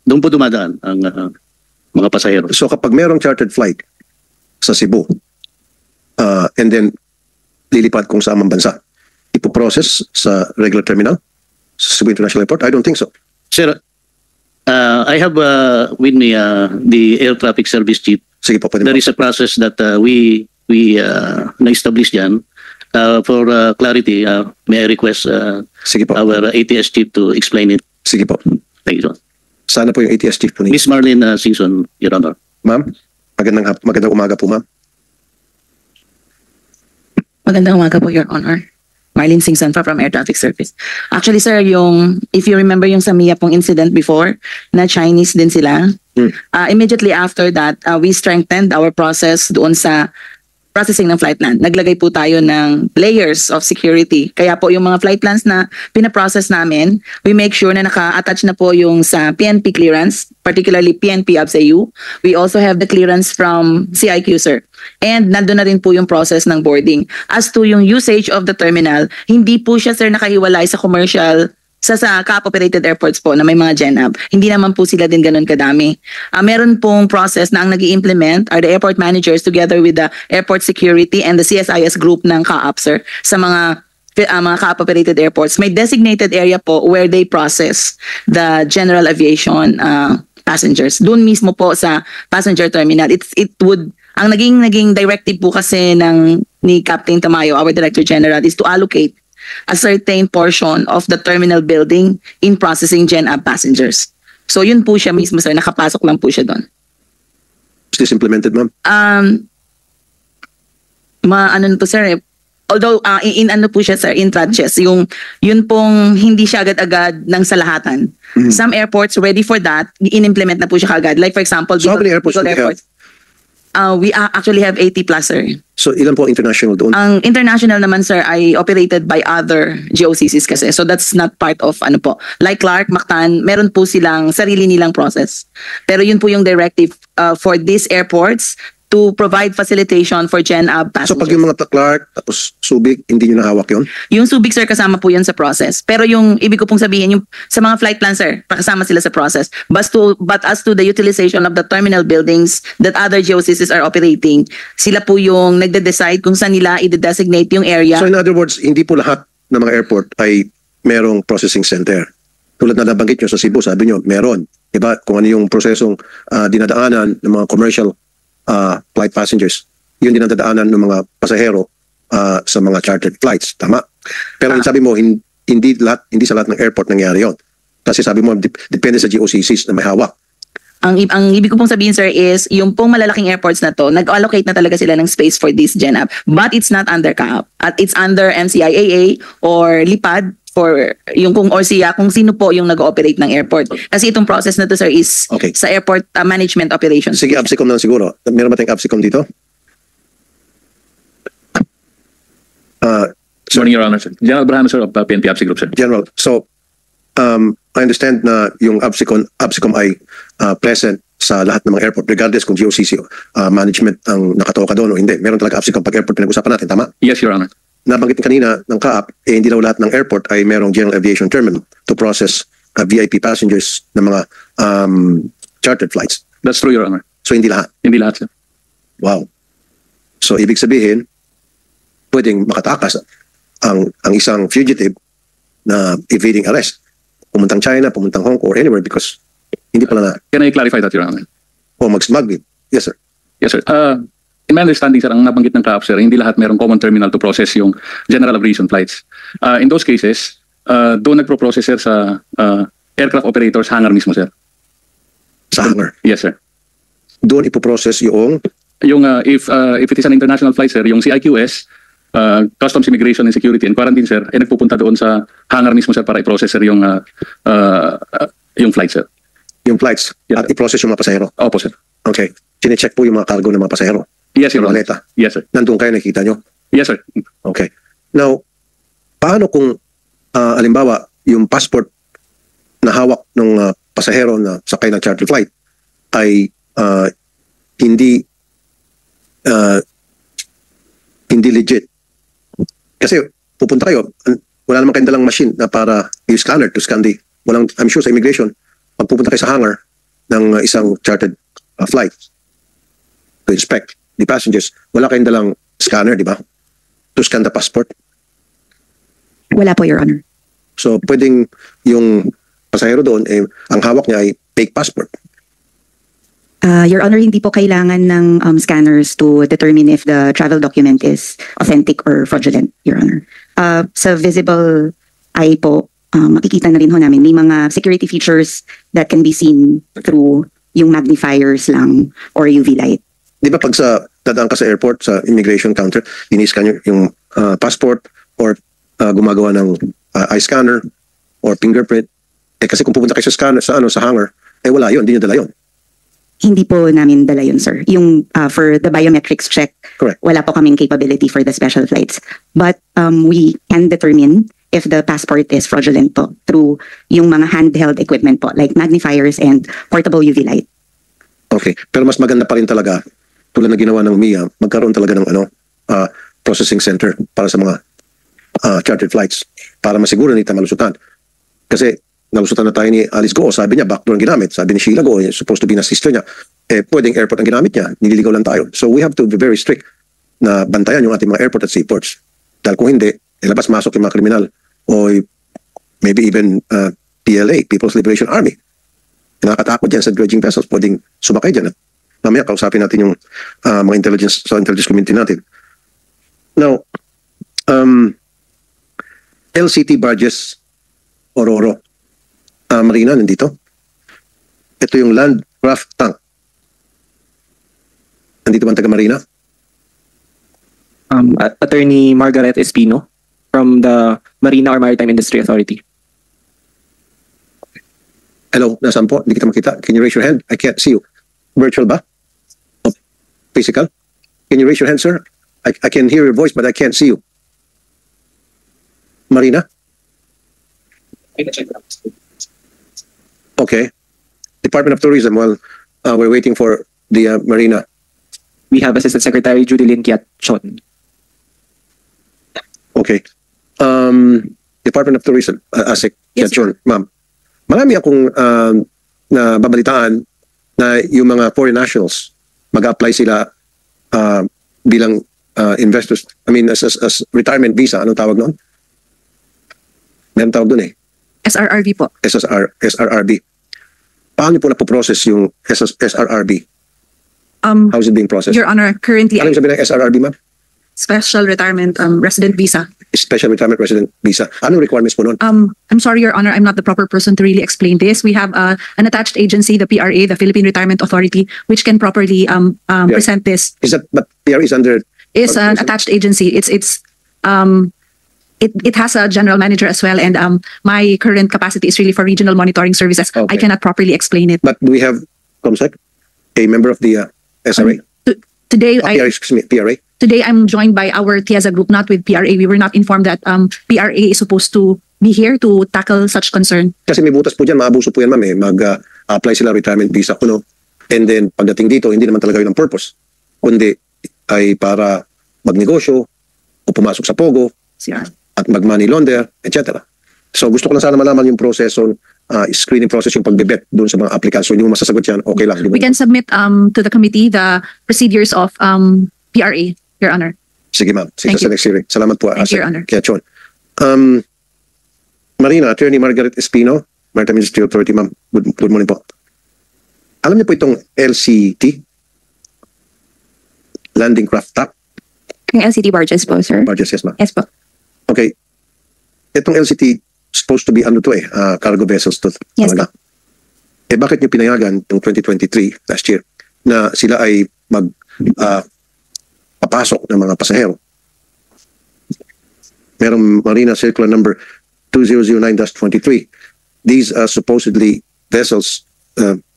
Doon po dumadaan ang mga pasahero. So kapag merong chartered flight sa Cebu, and then lilipad kung saan man bansa, ipoprocess sa regular terminal sa Cebu International Airport? I don't think so. Sir, I have with me the air traffic service chief. Sige po, pwede There po. is a process that we na-establish dyan. For clarity, may I request Sige po. our ATS chief to explain it. Sige po. Thank you, sir. Sana po yung ATS chief po ninyo. Miss Marlene Singson, Your Honor. Ma'am, magandang umaga po, ma'am. Magandang umaga po, Your Honor. Marlene Singson from Air Traffic Service. Actually, sir, if you remember yung sa MIA pong incident before, na Chinese din sila, immediately after that, we strengthened our process doon sa processing ng flight plan. Naglagay po tayo ng layers of security. Kaya po yung mga flight plans na pinaprocess namin, we make sure na naka-attach na po yung sa PNP clearance, particularly PNP ABSEU. We also have the clearance from CIQ, sir. And nandun na rin po yung process ng boarding. As to yung usage of the terminal, hindi po siya, sir, nakahiwalay sa commercial sa co-operated airports po na may mga GenAb. Hindi naman po sila din ganun kadami. Meron pong process na ang nag-i-implement are the airport managers together with the airport security and the CSIS group ng CAAP, sir, sa mga co-operated airports. May designated area po where they process the general aviation passengers. Doon mismo po sa passenger terminal. Ang naging directive po kasi ni Captain Tamayo, our Director General, is to allocate a certain portion of the terminal building in processing GenAb passengers. So yun po siya mismo, sir. Nakapasok lang po siya doon. Is this implemented, ma'am? Ano to, sir, although in ano po siya, sir, in tranches, yun pong hindi siya agad-agad ng salahatan. Some airports ready for that, in-implement na po siya kagad. Like for example, So how many airports do you have? We actually have 80 plus, sir. So ilan po ang international doon? Ang international naman, sir, ay operated by other GOCCs kasi. So that's not part of ano po. Like Clark, Mactan, meron po silang sarili nilang process. Pero yun po yung directive for these airports to provide facilitation for GenAb So passengers. pag yung mga Clark, tapos Subic, hindi nyo nahawak yun? Yung Subic, sir, kasama po yun sa process. Pero yung ibig ko pong sabihin, yung sa mga flight plans, sir, kasama sila sa process. But as to the utilization of the terminal buildings that other GOCCs are operating, sila po yung nagde-decide kung saan nila i-designate yung area. So in other words, hindi po lahat ng mga airport ay merong processing center. Tulad na nabanggit nyo sa Cebu, sabi nyo, meron. Diba? Kung ano yung prosesong dinadaanan ng mga commercial flight passengers, yun din ang dadaanan ng mga pasahero sa mga chartered flights. Tama? Pero yung sabi mo, hindi sa lahat ng airport nangyari yun. Kasi sabi mo, depende sa GOCCs na may hawak. Ang ibig ko pong sabihin, sir, is yung pong malalaking airports na to, nag-allocate na talaga sila ng space for this GenAb. But it's not under CAAP. At it's under MCIAA or LIPAD for yung kung sino po yung nag-ooperate ng airport. Kasi itong process na to, sir, is Okay. sa airport management operations. Sige, ABSECOM lang siguro. Meron ba tayong ABSECOM dito? Morning, Your Honor, sir. General Abraham, sir, of PNP ABSE Group, sir. General, so I understand na yung ABSECOM ay present sa lahat ng mga airport regardless kung GOCC management ang nakatoka doon o hindi. Meron talaga ABSECOM pag airport pinag-usapan natin, tama? Yes, Your Honor. Nabanggit kanina ng CAAP, hindi daw lahat ng airport ay merong general aviation terminal to process VIP passengers ng mga chartered flights. That's true, Your Honor. So hindi lahat. Hindi lahat, sir. Wow. So ibig sabihin, pwedeng makatakas ang isang fugitive na evading arrest. Pumuntang China, pumuntang Hong Kong or anywhere because hindi pala na Can I clarify that, Your Honor? o mag-smuggle. Yes, sir. Yes, sir. In my understanding, sir, ang nabanggit ng CAAP, sir, hindi lahat merong common terminal to process yung general aviation flights. In those cases, doon nagpo-process, sir, sa aircraft operators hangar mismo, sir. sa hangar. Yes, sir. Doon ipoprocess yung Yung if it is an international flight, sir, yung CIQS, Customs, Immigration and Security and Quarantine, sir, ay nagpupunta doon sa hangar mismo, sir, para i-process, sir, yung flight, sir. yung flights Yes, at i-process yung mga pasahero. Opo, sir. Okay. Chine-check po yung mga cargo ng mga pasahero. Yes, Your Yung Honor. maleta. Yes, sir. Nandun kayo, nakikita nyo. Yes, sir. Okay. Now, paano kung alimbawa yung passport na hawak ng pasahero na sakay ng charter flight ay hindi legit? Kasi pupunta kayo, wala naman kayong dalang machine na para yung scanner to scan the, I'm sure sa immigration, pag pupunta kayo sa hangar ng isang chartered flight to inspect the passengers, wala kayong dalang scanner, di ba? To scan the passport. Wala po, Your Honor. So, pwedeng yung pasahero doon, ang hawak niya ay fake passport. Your Honor, hindi po kailangan ng scanners to determine if the travel document is authentic or fraudulent, Your Honor. Sa visible eye po, makikita na rin ho namin, may mga security features that can be seen through yung magnifiers lang or UV light. Di ba pag dadaan ka sa airport, sa immigration counter, ini-scan yung passport or gumagawa ng eye scanner or fingerprint. Kasi kung pupunta kayo sa scanner, sa hangar, wala yun, hindi nyo dala yun. Hindi po namin dala yun, sir. Yung for the biometrics check, Correct. wala po kaming capability for the special flights. But we can determine if the passport is fraudulent po through yung mga handheld equipment po, like magnifiers and portable UV light. Okay. Pero mas maganda pa rin talaga, tulad na ginawa ng MIA, magkaroon talaga ng processing center para sa mga chartered flights para masiguro nito malusutan. Kasi nalusutan na tayo ni Alice Go, sabi niya backdoor ang ginamit, sabi ni Sheila Go, supposed to be na sister niya, pwedeng airport ang ginamit niya, nililigaw lang tayo. So we have to be very strict na bantayan yung ating mga airport at seaports. Dahil kung hindi, labas-masok yung mga kriminal o maybe even PLA, People's Liberation Army. Nakakatakot dyan sa dredging vessels, pwedeng sumakay dyan. At mamaya kausapin natin yung mga intelligence community natin. Now, LCT barges Ororo. Marina, nandito. Ito yung land craft tank. Nandito ba ang taga Marina? Attorney Margaret Espino from the Marina or Maritime Industry Authority. Hello, nasaan po? Hindi kita makita. Can you raise your hand? I can't see you. Virtual ba? Oh, physical? Can you raise your hand, sir? I can hear your voice, but I can't see you. Marina? Okay. Department of Tourism, well, we're waiting for the Marina. We have Assistant Secretary Judilyn Kiat-Chon. Okay. Department of Tourism, ASIC, Yes, Kiat-Chon. Ma'am, marami akong nababalitaan na yung mga foreign nationals, mag-apply sila bilang investors, as retirement visa. Anong tawag noon? Meron tawag doon SRRB po. SRRB. Paano po na-process yung SRRB? How is it being processed? Your Honor, currently Ano yung sabi ng SRRB, ma'am? Special Retirement Resident Visa. Special Retirement Resident Visa. Anong requirements po nun? I'm sorry, Your Honor, I'm not the proper person to really explain this. We have an attached agency, the PRA, the Philippine Retirement Authority, which can properly present this. But PRA is under... Is an attached agency. It has a general manager as well, and my current capacity is really for regional monitoring services. Okay. I cannot properly explain it. But do we have COMSEC, a member of the SRA? Today, PRA, excuse me, PRA? Today, I'm joined by our TIAZA group, not with PRA. We were not informed that PRA is supposed to be here to tackle such concern. Kasi may butas po dyan, maabuso po yan, ma'am. Mag-apply sila retirement visa kuno. And then, pagdating dito, hindi naman talaga yun ang purpose. Kundi ay para magnegosyo o pumasok sa Pogo at mag-money launder, etc. So gusto ko lang sana malaman yung proseso, screening process, yung pagbebet doon sa mga applicants. So hindi mo masasagot yan, okay lang. We can submit to the committee the procedures of PRA, Your Honor. Sige, ma'am. Sige, Thank sa you. next hearing. Salamat po. Thank you, Your Honor. Kaya, Chon. Marina, Attorney Margaret Espino, Maritime Industry Authority, ma'am. Good morning po. Alam niyo po itong LCT? Landing Craft Tank? Yung LCT barges po, sir. Barges, yes, ma'am. Yes po. Okay. Itong LCT supposed to be cargo vessels to. Yes, talaga. bakit nyo pinayagan noong 2023, last year, na sila ay papasok ng mga pasahero? Merong Marina Circular Number 2009-23. These are supposedly vessels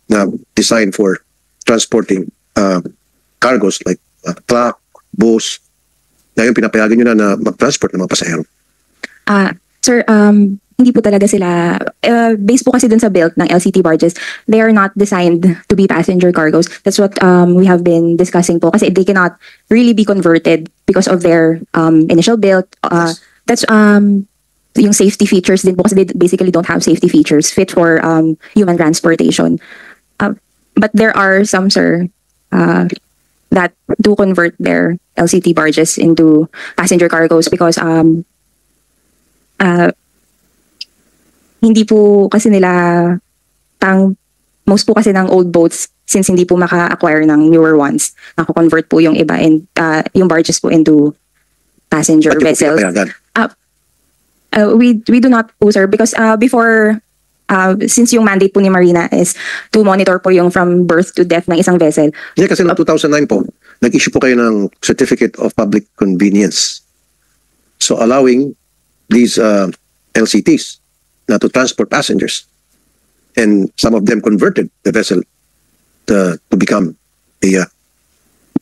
na designed for transporting cargos like truck, bus. Ngayon, pinapayagan nyo na mag-transport ng mga pasahero. Sir, hindi po talaga sila, based po kasi dun sa build ng LCT barges, they are not designed to be passenger cargos. That's what we have been discussing po kasi they cannot really be converted because of their initial build. That's yung safety features din po kasi they basically don't have safety features fit for human transportation. But there are some, sir, that do convert their LCT barges into passenger cargos because hindi po kasi nila most po kasi ng old boats, since hindi po maka-acquire ng newer ones, nako-convert po yung iba and yung barges po into passenger vessels. We do not po, sir, because before since yung mandate po ni Marina is to monitor po yung from birth to death ng isang vessel. Yeah, kasi noong 2009 po, nag-issue po kayo ng Certificate of Public Convenience. So allowing these LCTs na to transport passengers. And some of them converted the vessel to become a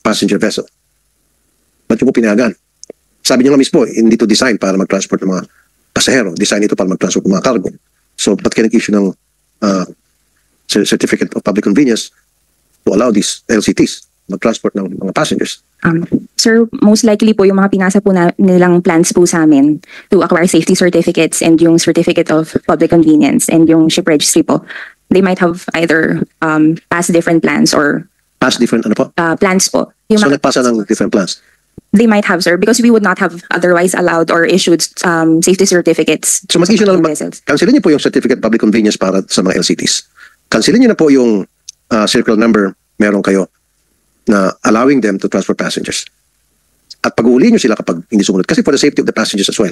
passenger vessel. Ba't yung po pinayagan? Sabi niyo nga mismo, hindi to design para mag-transport ng mga pasahero. Design ito para mag-transport ng mga cargo. So, ba't kayo nag-issue ng Certificate of Public Convenience to allow these LCTs mag-transport ng mga passengers? Sir, most likely po yung mga pinasa po nilang plans po sa amin to acquire safety certificates and yung Certificate of Public Convenience and yung ship registry po, they might have either passed different plans or Passed different ano po? Plans po. Yung So, nagpasa ng different plans? They might have, sir, because we would not have otherwise allowed or issued safety certificates. So mag-issue na lang, cancelin niyo po yung Certificate of Public Convenience para sa mga LCTs. Cancelin niyo na po yung circle number meron kayo na allowing them to transport passengers. At pag-uuli niyo sila kapag hindi sumunod. Kasi for the safety of the passengers as well.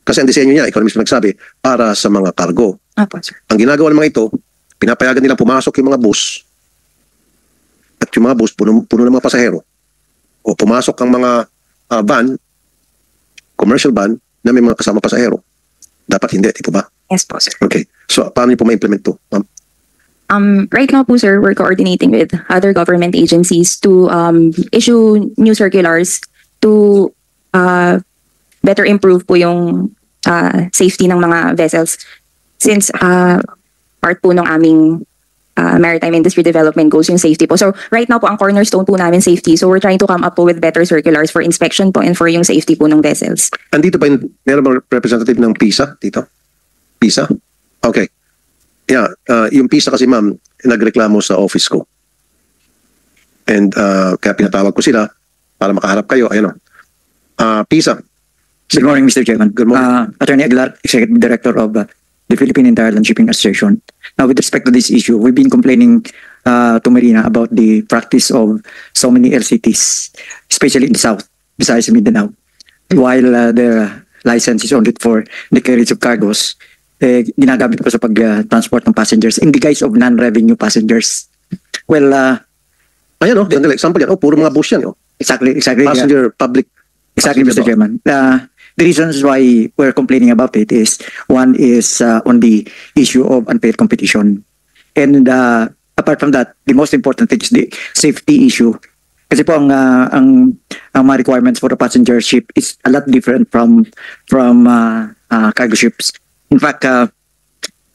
Kasi ang disenyo niya, ikaw na mismo nagsabi, para sa mga cargo. Apo, sir. Ang ginagawa ng mga ito, pinapayagan nilang pumasok yung mga bus at yung mga bus puno ng mga pasahero. O pumasok ang mga van, commercial van, na may mga kasama pasahero. Dapat hindi, di po ba? Yes po, sir. Okay. So, paano niyo po ma-implement to, ma'am? Right now po, sir, we're coordinating with other government agencies to issue new circulars to better improve po yung safety ng mga vessels since part po ng aming maritime industry development goals yung safety po. So right now po, ang cornerstone po namin safety. So we're trying to come up po with better circulars for inspection po and for yung safety po ng vessels. Andito ba meron bang representative ng PISA dito? PISA? Okay. Yeah, yung PISA kasi ma'am, nagreklamo sa office ko. And kaya pinatawag ko sila para makaharap kayo. Ayun o. PISA. Good morning, Mr. Chairman. Good morning. Attorney Aguilar, Executive Director of the Philippine Inter-Island Shipping Association. Now, with respect to this issue, we've been complaining to Marina about the practice of so many LCTs, especially in the south, besides Mindanao. While their license is only for the carriage of cargos, ginagamit ko sa pag-transport ng passengers in the guise of non-revenue passengers. Well, ayan o, example yan. Puro mga bus yan. Exactly. Passenger, public. Exactly, Mr. Chairman. The reasons why we're complaining about it is, one is on the issue of unfair competition. And apart from that, the most important thing is the safety issue. Kasi po ang mga requirements for a passenger ship is a lot different from cargo ships. In fact,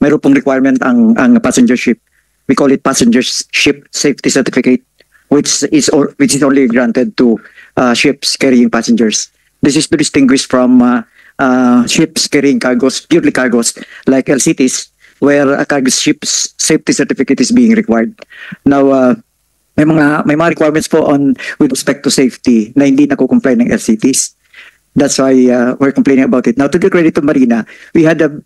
mayroon pong requirement ang passenger ship. We call it passenger ship safety certificate, which is only granted to ships carrying passengers. This is to distinguish from ships carrying cargos, purely cargos, like LCTs, where a cargo ship's safety certificate is being required. Now, may mga requirements po with respect to safety na hindi nako-comply ng LCTs. That's why we're complaining about it. Now, to the credit of Marina, we had an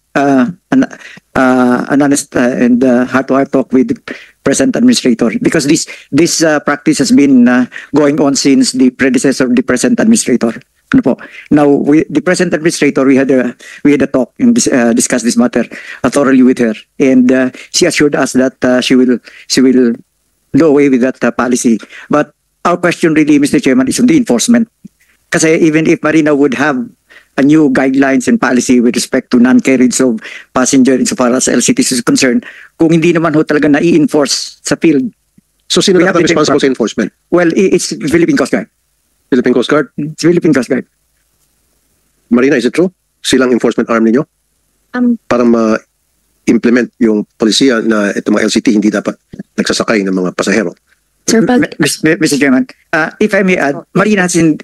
honest and heart-to-heart talk with the present administrator, because this practice has been going on since the predecessor of the present administrator. ano po. Now, the present administrator, we had a talk and discussed this matter thoroughly with her, and she assured us that she will do away with that policy. But our question really, Mr. Chairman, is on the enforcement. Kasi even if Marina would have a new guidelines and policy with respect to non-carriage of passenger insofar as LCTs is concerned, kung hindi naman ho talaga na-i-enforce sa field. So sino na responsible sa enforcement? Well, it's Philippine Coast Guard. Philippine Coast Guard? It's Philippine Coast Guard. Marina, is it true? Silang enforcement arm ninyo? Para ma-implement yung polisiya na itong mga LCT hindi dapat nagsasakay ng mga pasahero. Sir, Mr. Chairman, if I may add, Marina has an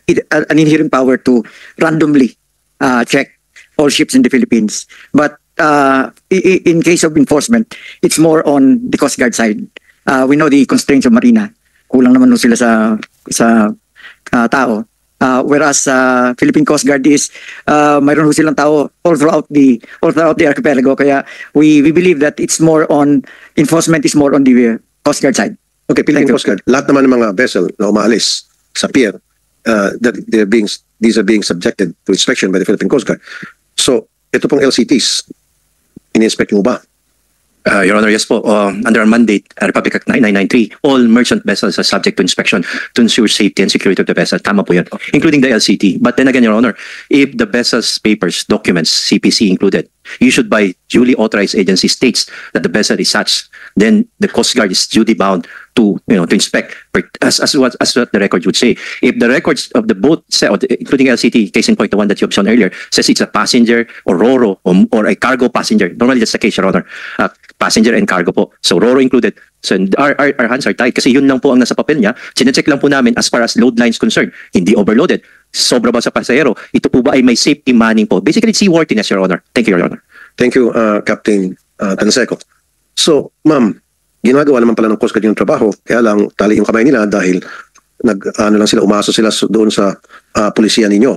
inherent power to randomly check all ships in the Philippines. But in case of enforcement, it's more on the Coast Guard side. We know the constraints of Marina. Kulang naman sila sa tao. Whereas Philippine Coast Guard is mayroon ho silang tao all throughout the archipelago. Kaya we believe that it's more on enforcement is more on the Coast Guard side. Okay, Philippine Coast Guard. Lahat naman ng mga vessel na umaalis sa pier, that these are being subjected to inspection by the Philippine Coast Guard. So, ito pong LCTs, in-inspect mo ba? Your Honor, yes po. Under our mandate, Republic Act 9993, all merchant vessels are subject to inspection to ensure safety and security of the vessel. Tama po yun, including the LCT. But then again, Your Honor, if the vessel's papers, documents, CPC included, issued by duly authorized agency states that the vessel is such, then the Coast Guard is duty bound to inspect, as what the record would say. If the records of the boat, including LCT, case in point, the one that you shown earlier, says it's a passenger or RoRo or a cargo passenger, normally that's the case, Your Honor. Passenger and cargo po. So RoRo included. So our hands are tied kasi yun lang po ang nasa papel niya. Sinecheck lang po namin as far as load lines concerned. Hindi overloaded. Sobra ba sa pasahero? Ito po ba ay may safety manning po? Basically, it's seaworthiness, Your Honor. Thank you, Your Honor. Thank you, Captain Tanseco. So, ma'am, ginagawa naman pala ng Coast Guard yung trabaho, kaya lang tali yung kamay nila dahil umasa sila doon sa polisiya ninyo.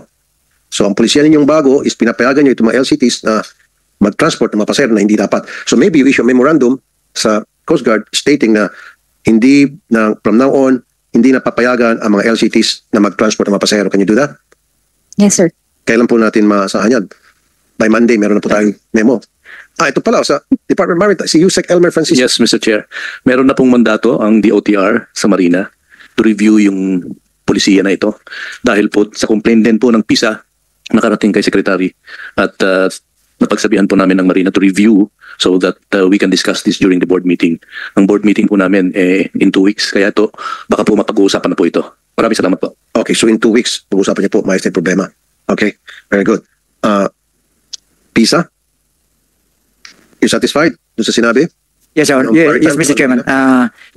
So, ang polisiya ninyong bago is pinapayagan nyo itong mga LCTs na mag-transport ng mga pasahero na hindi dapat. So, maybe you issue a memorandum sa Coast Guard stating na from now on, hindi na papayagan ang mga LCTs na mag-transport ng mga pasahero. Can you do that? Yes, sir. Kailan po natin maasahan yan? By Monday, meron na po tayong memo. Ito pala, sa Department of Maritime, si Yusek Elmer Francisco. Yes, Mr. Chair. Meron na pong mandato ang DOTR sa Marina to review yung polisiya na ito. Dahil po sa complaint din po ng PISA, nakarating kay Secretary. At napagsabihan po namin ng Marina to review so that we can discuss this during the board meeting. Ang board meeting po namin in 2 weeks. Kaya ito, baka po mapag-uusapan na po ito. Maraming salamat po. Okay, so in 2 weeks, pag-uusapan niyo po, maayos na yung problema. Okay, very good. PISA? You satisfied doon sa sinabi? Yes, Your Honor. Yes, Mr. Chairman.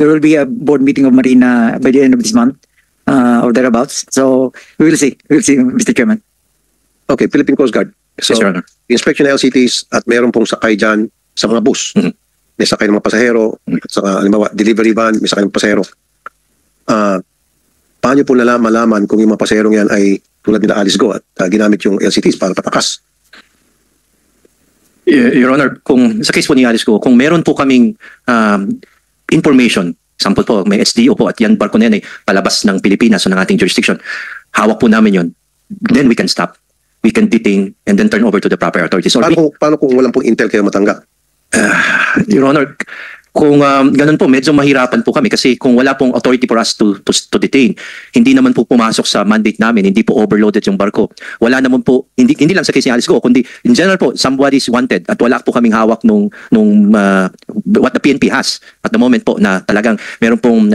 There will be a board meeting of Marina by the end of this month or thereabouts. So we will see. We will see, Mr. Chairman. Okay, Philippine Coast Guard. So, yes, Your Honor. Inspection ng LCTs at meron pong sakay dyan sa mga bus. May sakay ng mga pasahero, sa halimbawa, delivery van, may sakay ng pasahero. Paano po malaman kung yung mga pasahero yan ay tulad nila Alice Go at ginamit yung LCTs para patakas? Your Honor, kung sa case po ni Alice Go, kung meron po kaming information, sample po, may SDO po at yan barko na yan ay palabas ng Pilipinas o ng ating jurisdiction, hawak po namin yun, then we can stop. We can detain and then turn over to the proper authorities. Paano kung walang pong intel kayo matanggap? Your Honor, kung ganun po, medyo mahirapan po kami kasi kung wala pong authority for us to detain, hindi naman po pumasok sa mandate namin, hindi po overloaded yung barko. Wala naman po, hindi lang sa case ni Alice Go, kundi in general po, somebody is wanted at wala po kaming hawak nung what the PNP has at the moment po na talagang meron pong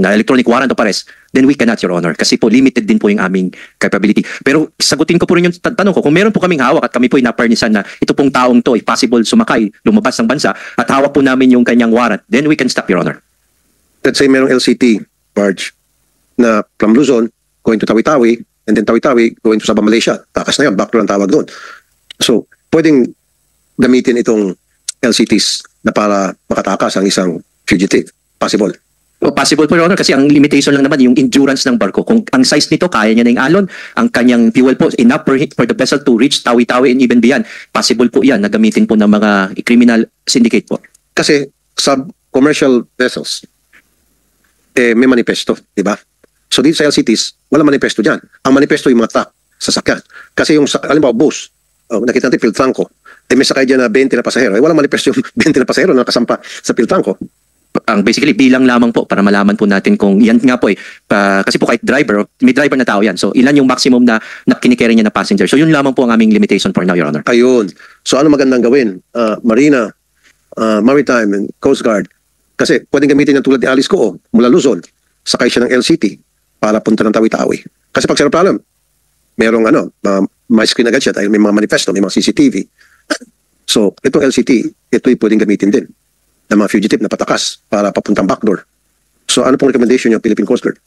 electronic warrant of arrest, then we cannot, Your Honor, kasi po limited din po yung aming capability. Pero sagutin ko po rin yung tanong ko, kung meron po kaming hawak at kami po inaparnisan na ito pong taong to ay possible sumakay, lumabas ng bansa at hawak po namin yung kanyang warrant, then we can stop, Your Honor. Let's say merong LCT barge na from Luzon going to Tawi-Tawi and then Tawi-Tawi going to Sabah, Malaysia. Takas na yun, backdoor ang tawag doon. So, pwedeng gamitin itong LCTs na para makatakas ang isang fugitive. Possible. Possible po, Your Honor, kasi ang limitation lang naman yung endurance ng barko. Kung ang size nito, kaya niya na yung alon, ang kanyang fuel po, enough for the vessel to reach Tawi-Tawi and even beyond. Possible po yan na gamitin po ng mga criminal syndicate po. Kasi sa commercial vessels, may manifesto, di ba? So dito sa LCTs, wala manifesto dyan. Ang manifesto yung mga TAC. sasakyan. Kasi yung, alimbawa, bus, nakita natin Philtranco, may sakay dyan na 20 na pasahero. Walang manifest yung 20 na pasahero na nakasampa sa Philtranco. Ang basically bilang lamang po para malaman po natin kung yan nga po kasi po kahit driver, may driver na tao yan. So ilan yung maximum na kinikerry niya na passenger. So yun lamang po ang aming limitation for now, Your Honor. Ayun. So ano magandang gawin? Marina, Maritime, and Coast Guard. Kasi pwedeng gamitin yung tulad ni Alice Goo mula Luzon. Sakay siya ng LCT para punta ng Tawi-Tawi. Kasi pag sa aeroplano, merong may screen agad siya dahil may mga manifesto, may mga CCTV. So itong LCT, ito'y pwedeng gamitin din ng mga fugitive na patakas para papuntang backdoor. So ano pong recommendation yung Philippine Coast Guard?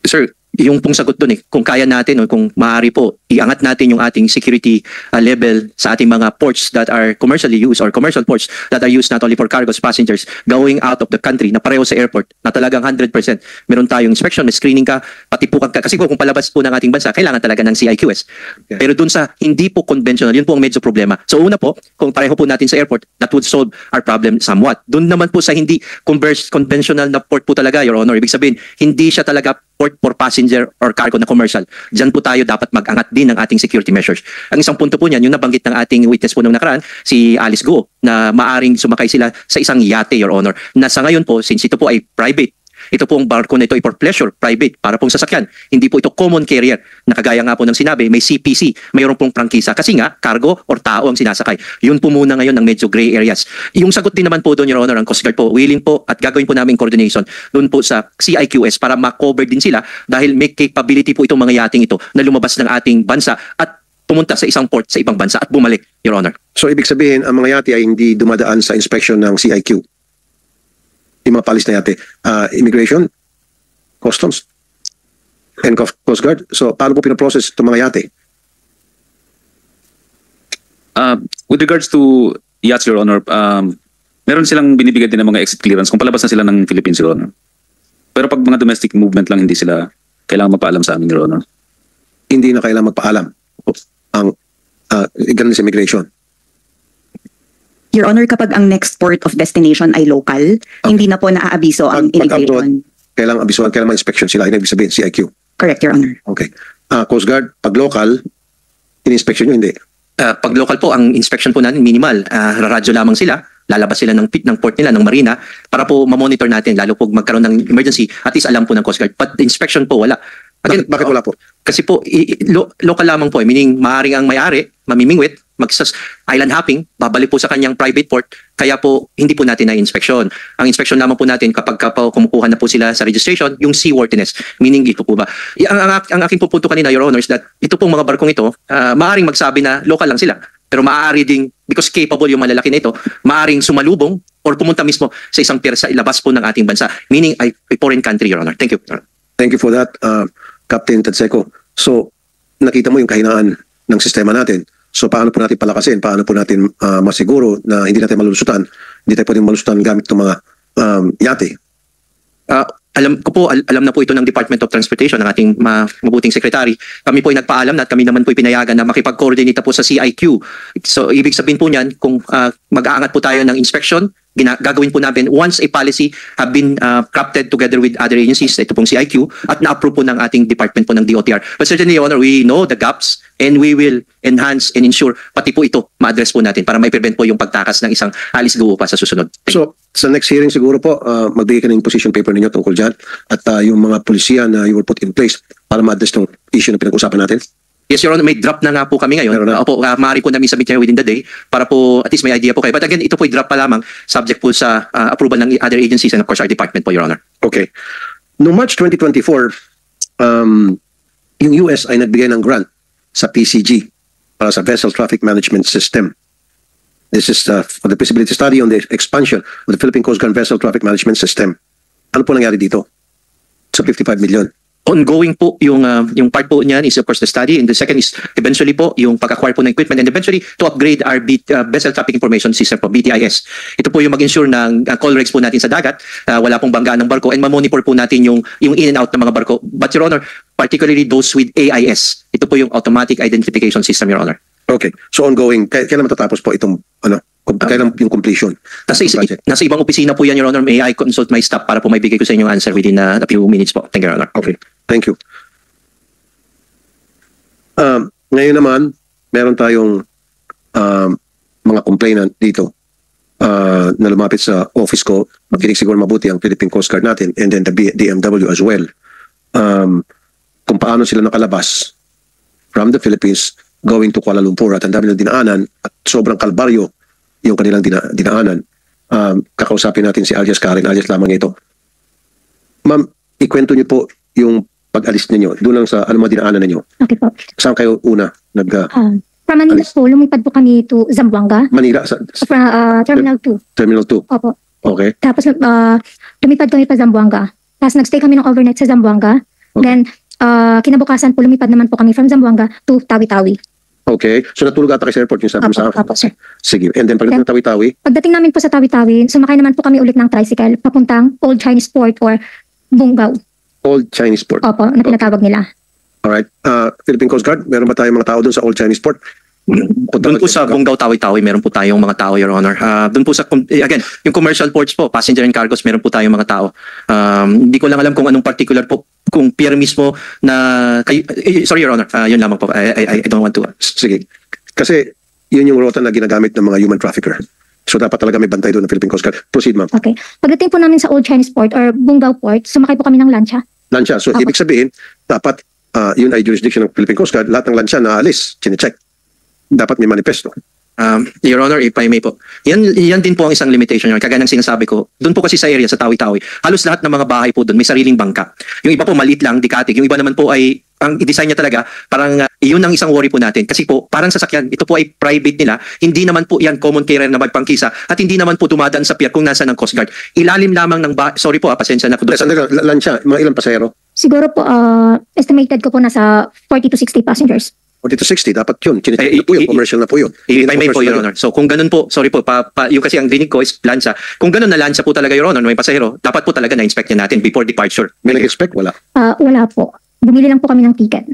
Sir, yung pong sagot doon kung kaya natin o kung maaari po, iangat natin yung ating security level sa ating mga ports that are commercially used or commercial ports that are used not only for cargoes, passengers going out of the country na pareho sa airport na talagang 100%. Meron tayong inspection, may screening ka, pati po kasi kung palabas po ng ating bansa, kailangan talaga ng CIQS. Okay. Pero doon sa hindi po conventional, yun po ang medyo problema. So una po, kung pareho po natin sa airport, that would solve our problem somewhat. Doon naman po sa hindi conventional na port po talaga, Your Honor, ibig sabihin, hindi siya talaga port for passenger or cargo na commercial. Diyan po tayo dapat mag-angat din ng ating security measures. Ang isang punto po niyan, yung nabanggit ng ating witness po nung nakaraan, si Alice Goo, na maaring sumakay sila sa isang yate, Your Honor, na sa ngayon po, since ito po ay private, ito pong barko na ito ay for pleasure, private, para pong sasakyan. Hindi po ito common carrier. Nakagaya nga po ng sinabi, may CPC, mayroon pong prangkisa. Kasi nga, cargo or tao ang sinasakay. Yun po muna ngayon ng medyo gray areas. Yung sagot din naman po doon, Your Honor, ang Coast Guard po, willing po at gagawin po namin coordination doon po sa CIQS para ma-cover din sila dahil may capability po itong mga yating ito na lumabas ng ating bansa at pumunta sa isang port sa ibang bansa at bumalik, Your Honor. So ibig sabihin, ang mga yate ay hindi dumadaan sa inspection ng CIQ? Yung mga palis na yate, immigration, customs, and Coast Guard. So, paano po pinaprocess itong mga yate? With regards to yachts, Your Honor, meron silang binibigay din ng mga exit clearance kung palabas na sila ng Philippines, Your Honor. Pero pag mga domestic movement lang, hindi sila kailangan magpaalam sa amin, Your Honor. Hindi na kailangan magpaalam ang ganun sa immigration. Your Honor, kapag ang next port of destination ay local, hindi na po naaabiso ang immigration. Kailangan abisuhan, kailangan ma-inspection sila. Ibig sabihin, CIQ. Correct, Your Honor. Okay. Coast Guard, pag local, in-inspection nyo, hindi? Pag local po, ang inspection po natin minimal. Radyo lamang sila. Lalabas sila ng port nila, ng marina, para po ma-monitor natin, lalo po magkaroon ng emergency, at least alam po ng Coast Guard. But the inspection po, wala. Again, bakit wala po? Kasi po, local lamang po. Meaning, maaaring ang may-ari, mamimingwit, island hopping, babalik po sa kanyang private port, kaya po hindi po natin na-inspection. Ang inspection naman po natin kapag kumukuha na po sila sa registration, yung seaworthiness. Meaning, ito po ba? Ang aking pupunto kanina, Your Honor, is that ito pong mga barkong ito, maaaring magsabi na local lang sila. Pero maaari ding, because capable yung malalaki na ito, maaaring sumalubong or pumunta mismo sa isang pier sa ilabas po ng ating bansa. Meaning, a foreign country, Your Honor. Thank you. Thank you for that, Captain Tadseco. So, nakita mo yung kahinaan ng sistema natin. So paano po natin palakasin? Paano po natin masiguro na hindi natin malulusutan? Hindi tayo pwedeng malulusutan gamit ng mga yate? Alam ko po, alam na po ito ng Department of Transportation, ng ating mabuting sekretary. Kami po ay nagpaalam na at kami naman po ay pinayagan na makipag-coordinate po sa CIQ. So ibig sabihin po niyan, kung mag-aangat po tayo ng inspection, gagawin po natin once a policy have been crafted together with other agencies, ito pong CIQ, at na-approve po ng ating department po ng DOTR. But certainly, Your Honor, we know the gaps and we will enhance and ensure pati po ito ma-address po natin para ma-prevent po yung pagtakas ng isang Alice Goo pa sa susunod. So, sa next hearing siguro po, magbigay ka ng position paper ninyo tungkol dyan at yung mga polisiya na you will put in place para ma-address itong issue na pinag-usapan natin? Yes, Your Honor, may draft na nga po kami ngayon. Opo, maaari po namin submit niya within the day para po at least may idea po kayo. But again, ito po ay draft pa lamang subject po sa approval ng other agencies and of course our department po, Your Honor. Okay. Noong March 2024, yung US ay nagbigay ng grant sa PCG para sa Vessel Traffic Management System. This is for the feasibility study on the expansion of the Philippine Coast Guard Vessel Traffic Management System. Ano po nangyari dito sa 55 million? Ongoing po yung part po niyan is of course the study, and the second is eventually po yung pag-acquire po ng equipment and eventually to upgrade our Vessel Traffic Information System po, BTIS. Ito po yung mag-ensure ng call regs po natin sa dagat, wala pong banggaan ng barko and ma-monitor po natin yung in and out ng mga barko. But Your Honor, particularly those with AIS, ito po yung Automatic Identification System, Your Honor. Okay. So ongoing, kailan matatapos po itong kailan yung completion? Nasa ibang opisina po yan, Your Honor. May I consult my staff para po may bigay ko sa inyong answer within a few minutes po. Thank you, Your Honor. Okay. Thank you. Ngayon naman, meron tayong mga complainant dito na lumapit sa office ko. Makinig siguro mabuti ang Philippine Coast Guard natin and then the DMW as well. Kung paano sila nakalabas from the Philippines going to Kuala Lumpur at ang dami ng dinaanan at sobrang kalbaryo yung kanilang dinaanan. Kakausapin natin si alias Karen, alias lamang ito. Ma'am, ikwento niyo po yung pag-alis ninyo. Doon lang sa ano mga dinaanan ninyo. Okay po. Saan kayo una From Manila po, lumipad po kami to Zamboanga. Manila? From Terminal 2. Terminal 2? Opo. Okay. Tapos lumipad kami pa Zamboanga. Tapos nagstay kami ng overnight sa Zamboanga. Okay. Then kinabukasan po lumipad naman po kami from Zamboanga to Tawi-Tawi. Okay. So natulog ata kayo sa airport yung sabi mo sa akin? Opo, sir. Sige. And then pagdating ng Tawi-Tawi? Pagdating namin po sa Tawi-Tawi, sumakay naman po kami ulit ng tricycle papuntang Old Chinese Port or Bungaw. Old Chinese Port? Opo, na tinatawag nila. Alright. Philippine Coast Guard, meron ba tayong mga tao doon sa Old Chinese Port? Doon po sa Bungaw, Tawi-Tawi, meron po tayong mga tao, Your Honor. Doon po sa, again, yung commercial ports po, passenger and cargos, meron po tayong mga tao. Hindi ko lang alam kung anong particular po, kung pier mismo na, sorry, Your Honor, yun lamang po. I don't want to. Sige. Kasi yun yung ruta na ginagamit ng mga human trafficker. So dapat talaga may bantay doon ng Philippine Coast Guard. Proceed, ma'am. Okay. Pagdating po namin sa Old Chinese Port or Bungaw Port, sumakay po kami ng lancha. Lansya. So ibig sabihin, dapat yun ay jurisdiction ng Philippine Coast Guard. Lahat ng lansya na alis, chinecheck. Dapat may manifesto. Your Honor, if I may po. Yan din po ang isang limitation yun. Kagaya ng sinasabi ko, doon po kasi sa area, sa Tawi-Tawi, halos lahat ng mga bahay po doon may sariling bangka. Yung iba po maliit lang, dikatik. Yung iba naman po ay, ang i-design niya talaga, parang yun ang isang worry po natin. Kasi po, parang sasakyan, ito po ay private nila. Hindi naman po yan common carrier na magpangkisa at hindi naman po dumadaan sa pier kung nasa ng Coast Guard. Ilalim lamang ng sorry po, pasensya na ko doon. Lansya, mga ilang pasahero? Siguro po, estimated ko po nasa 40 to 60 passengers. 40 to 60, dapat yun. Chinecheck na po yun, commercial na po yun. If I may po, Your Honor. So kung ganun po, sorry po, yung kasi ang dinig ko is lansa. Kung ganun na lansa po talaga, Your Honor, may pasahero, dapat po talaga na-inspect niya natin before departure. May nag-expect? Wala. Wala po. Bumili lang po kami ng ticket.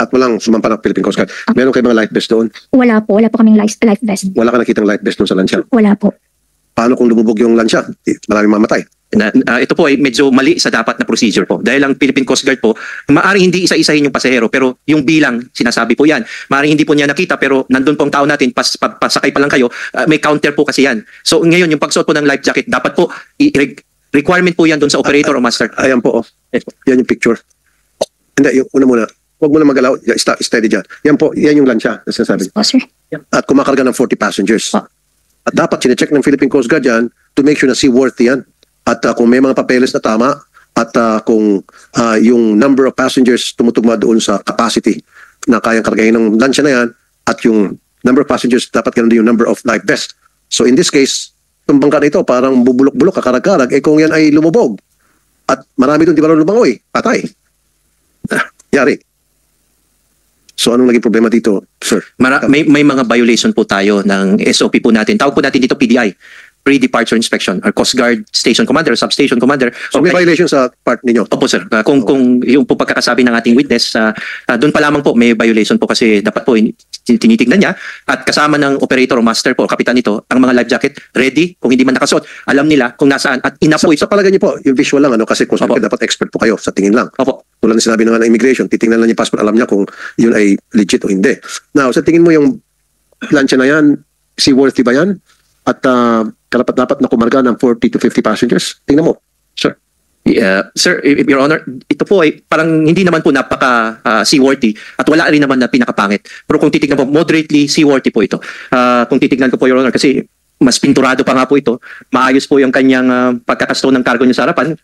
At walang sumampa ng Philippine Coast Guard. Meron kayo mga life vest doon? Wala po. Wala po kaming life vest. Wala ka nakitang life vest doon sa lansya? Wala po. Paano kung lumubog yung lansya? Maraming mamatay. Ito po ay medyo mali sa dapat na procedure po. Dahil ang Philippine Coast Guard po, maaaring hindi isa-isahin yung pasahero, pero yung bilang, sinasabi po yan. Maaaring hindi po niya nakita, pero nandun po ang tao natin, pasakay pa lang kayo, may counter po kasi yan. So ngayon, yung pagsuot po ng life jacket, dapat po, requirement po yan doon sa operator o master. Ayan po, yan yung picture. Hindi, yung una muna. Huwag mo na magalaw, steady dyan. Yan po, yan yung lansya na sinasabi. At kumakarga ng 40 passengers. At dapat sinecheck ng Philippine Coast Guard yan to make sure na seaworthy yan. At kung may mga papeles na tama at kung yung number of passengers tumutugma doon sa capacity na kayang kargahin ng lansya na yan at yung number of passengers dapat ganun din yung number of life vest. So in this case, itong bangka na ito parang bubulok-bulok, kakarag-karag, kung yan ay lumubog at marami doon di ba lumangoy, patay. Yari. So anong naging problema dito, sir? May mga violation po tayo ng SOP po natin. Tawag po natin dito PDI, Pre-Departure Inspection, or Coast Guard Station Commander, Substation Commander. So may violation sa part ninyo? Opo sir. Kung yung po pagkakasabi ng ating witness, doon pa lamang po may violation po kasi dapat po tinitignan niya at kasama ng operator o master po, o kapitan nito, ang mga life jacket ready, kung hindi man nakasuot, alam nila kung nasaan at ina po ito. Sa palagay niyo po, yung visual lang, kasi kung dapat expert po kayo sa tingin lang. Opo. Tulad na sinabi ng immigration, titingnan lang yung passport, alam niya kung yun ay legit o hindi. Now, sa tingin mo yung lansya na yan, seaworthy ba yan? At dapat na kumarga ng 40 to 50 passengers? Tingnan mo, sir. Sir, Your Honor, ito po ay parang hindi naman po napaka seaworthy at wala rin naman na pinakapangit. Pero kung titignan po, moderately seaworthy po ito. Kung titignan ko po, Your Honor, kasi mas pinturado pa nga po ito, maayos po yung kanyang pagkakasto ng cargo niya sa harapan.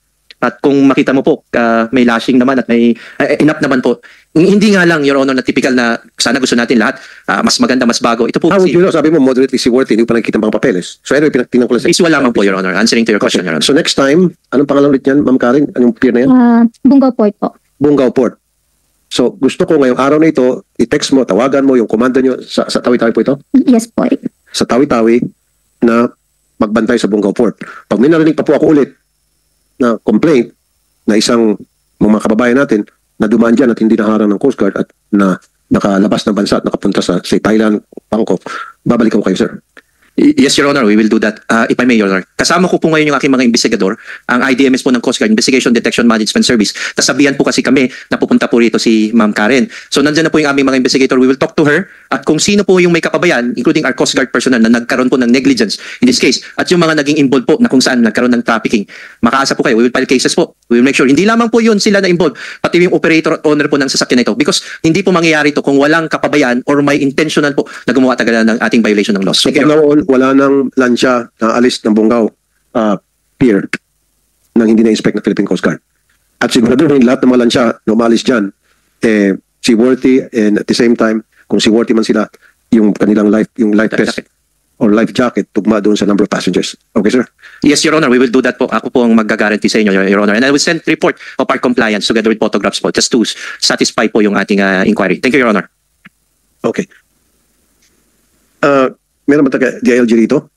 At kung makita mo po, may lashing naman at may enough naman po. Hindi nga lang, Your Honor, na typical na sana gusto natin lahat, mas maganda, mas bago. Ito po How would you know? Sabi mo, moderately seaworthy, hindi pa nakikita mga papeles. So anyway, pinagtingnan ko lang. Visual lamang po, Your Honor. Answering to your question, Your Honor. So next time, anong pangalan ulit yan, Ma'am Karen? Anong pier na yan? Bungaw Port po. Bungaw Port. So gusto ko ngayong araw na ito, i-text mo, tawagan mo yung komando nyo sa Tawi-Tawi po ito? Yes po. Sa Tawi-Tawi na magbantay sa Bungaw Port. Pag may narinig pa po ako ulit na complaint na isang mga kababayan natin na dumaan dyan at hindi naharang ng Coast Guard at na nakalabas ng bansa at nakapunta sa say Thailand, Bangkok, babalikan ko kayo, sir. Yes, Your Honor, we will do that. If I may, Your Honor. Kasama ko po ngayon yung aking mga investigador, ang IDMS po ng Coast Guard, Investigation Detection Management Service. Kasabihan po kasi kami na pupunta po rito si Ma'am Karen. So nandyan na po yung aming mga investigator. We will talk to her at kung sino po yung may kapabayan, including our Coast Guard personnel na nagkaroon po ng negligence in this case at yung mga naging involved po na kung saan nagkaroon ng trafficking. Makaasa po kayo. We will file cases po. We will make sure. Hindi lamang po yun sila na involved, pati yung operator at owner po ng sasakyan na ito. Because hindi po mangyayari ito kung walang kapabayan or may intentional po na gumawa tagalan ng ating violation ng laws. So from now on, wala nang lansya na alis ng Bungaw pier nang hindi na-inspect ng Philippine Coast Guard. At siguraduhin lahat ng mga lansya na umalis dyan, seaworthy, and at the same time, kung seaworthy man sila, yung kanilang life vest or life jacket, tugma doon sa number of passengers. Okay, sir? Yes, Your Honor, we will do that po. Ako po ang mag-guarantee sa inyo, Your Honor. And I will send report of our compliance together with photographs po, just to satisfy po yung ating inquiry. Thank you, Your Honor. Okay. Meron ba taga DILG rito?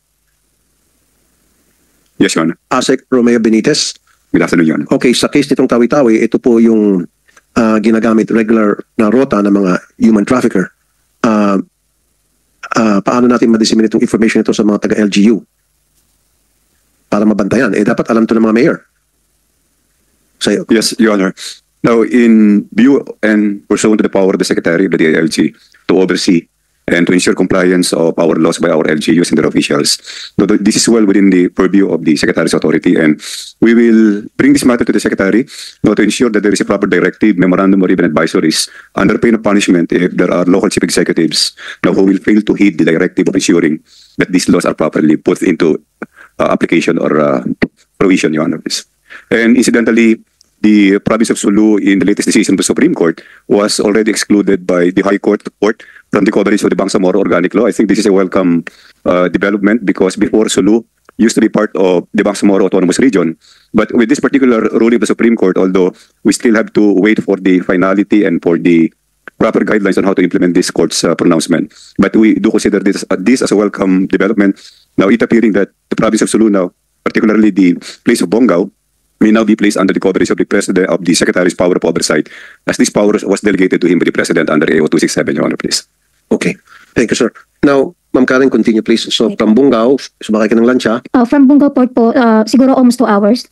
Yes, Your Honor. ASEC Romeo Benitez. Good afternoon, Your Honor. Okay, sa case nitong Tawi-Tawi, ito po yung ginagamit regular na rota ng mga human trafficker. Paano natin ma-disseminate itong information ito sa mga taga-LGU? Para mabantayan. Dapat alam ito ng mga mayor. Sa'yo. Yes, Your Honor. Now, in view and pursuant to the power of the Secretary of the DILG to oversee and to ensure compliance of our laws by our LGUs and their officials, this is well within the purview of the Secretary's authority, and we will bring this matter to the Secretary to ensure that there is a proper directive, memorandum, or even advisories under pain of punishment if there are local chief executives who will fail to heed the directive of ensuring that these laws are properly put into application or provision, Your Honor. And incidentally, the province of Sulu in the latest decision of the Supreme Court was already excluded by the High Court from the coverage of the Bangsamoro Organic Law. I think this is a welcome development because before Sulu used to be part of the Bangsamoro Autonomous Region. But with this particular ruling of the Supreme Court, although we still have to wait for the finality and for the proper guidelines on how to implement this court's pronouncement. But we do consider this as a welcome development. Now, it appearing that the province of Sulu now, particularly the place of Bongao, may now be placed under the coverage of the President of the Secretary's power of oversight, as this power was delegated to him by the President under AO 267, Your Honor, please. Okay. Thank you, sir. Now, Ma'am Karen, continue please. So, from Bungaw, sumakay ka ng lansya. From Bungaw Port po, siguro almost 2 hours.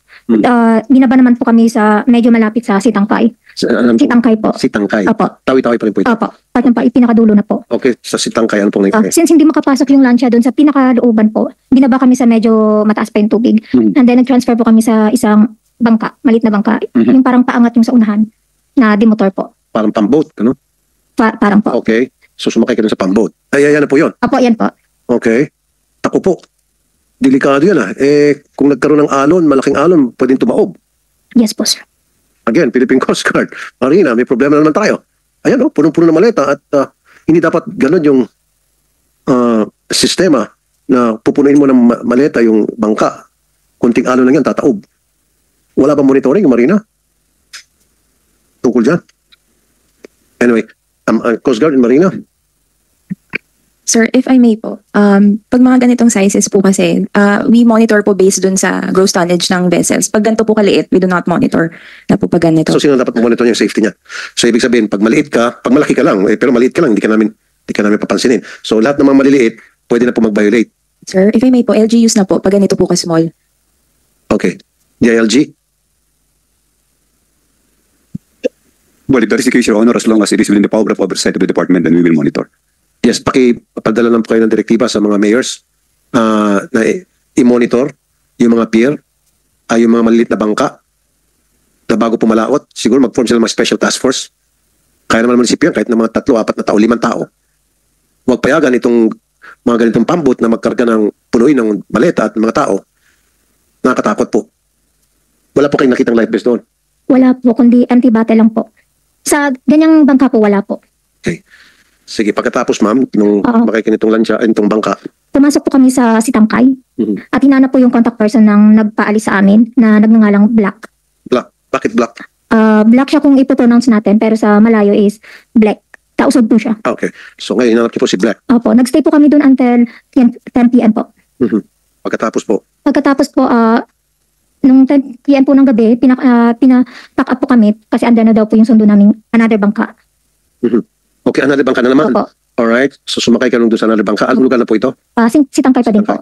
Binaba naman po kami sa medyo malapit sa Sitangkay. Sitangkay po. Sitangkay. Opo. Tawi-tawi pa rin po ito. Opo. Pinakadulo na po. Okay, sa Sitangkay, ano pong nangyari? Since hindi makapasok yung lansya doon sa pinakalooban po, binaba kami sa medyo mataas pa yung tubig. And then nag-transfer po kami sa isang bangka, maliit na bangka. Yung parang paangat yung sa unahan na di-motor po. Parang pamboat, ano? Parang po. Okay. So sumakay ka dun sa pamboat. Yan na po yun. Opo, yan po. Okay. Ako po. Delikado yan kung nagkaroon ng alon, malaking alon, pwedeng tumaob. Yes po, sir. Again, Philippine Coast Guard. Marina, may problema na naman tayo. Ayan punong-puno na maleta at hindi dapat ganun yung sistema na pupunuin mo ng maleta yung bangka. Kunting alon lang yan, tataob. Wala ba monitoring yung Marina? Tungkol dyan? Anyway, Coast Guard and Marina? Sir, if I may po, pag mga ganitong sizes po kasi, we monitor po based dun sa gross tonnage ng vessels. Pag ganito po kaliit, we do not monitor na po pag ganito. So, sino dapat monitor yung safety niya? So, ibig sabihin, pag malaki ka lang, pero maliit ka lang, hindi ka namin papansinin. So, lahat ng mga maliliit, pwede na po mag-violate. Sir, if I may po, LGUs na po, pag ganito po ka-small. Okay. DILG? Well, if that is the case, Your Honor, as long as it is within the power of oversight of the department, then we will monitor. Yes, pakipadala lang po kayo ng direktiba sa mga mayors na i-monitor yung mga pier, yung mga maliliit na bangka na bago pumalaot. Siguro mag-form sila ng mga special task force. Kaya naman munisipyo, kahit na mga 3, 4 na tao, 5 tao. Huwag payagan itong mga ganitong pambot na magkarga ng punuin ng maleta at mga tao. Nakakatakot po. Wala po kayong nakitang life vest doon? Wala po, kundi anti-battle lang po. Sa ganyang bangka po, wala po. Okay. Sige, pagkatapos ma'am, nung makikita nitong lansya, itong bangka. Pumasok po kami sa Sitangkay at hinanap po yung contact person ng nagpaalis sa amin na nagngangalang Black. Black? Bakit Black? Black siya kung ipopronounce natin pero sa malayo is Black. Tausog po siya. Okay. So ngayon, hinanap niyo po si Black. Opo. Nagstay po kami doon until 10 p.m. po. Pagkatapos po? Pagkatapos po, nung 10 p.m. po ng gabi, pinapack up po kami kasi andyan na daw po yung sundo namin another bangka. Okay, another bangka na naman. Opo. Alright. So sumakay ka nung doon sa another bangka. Anong lugar na po ito? Sitangkay pa din po.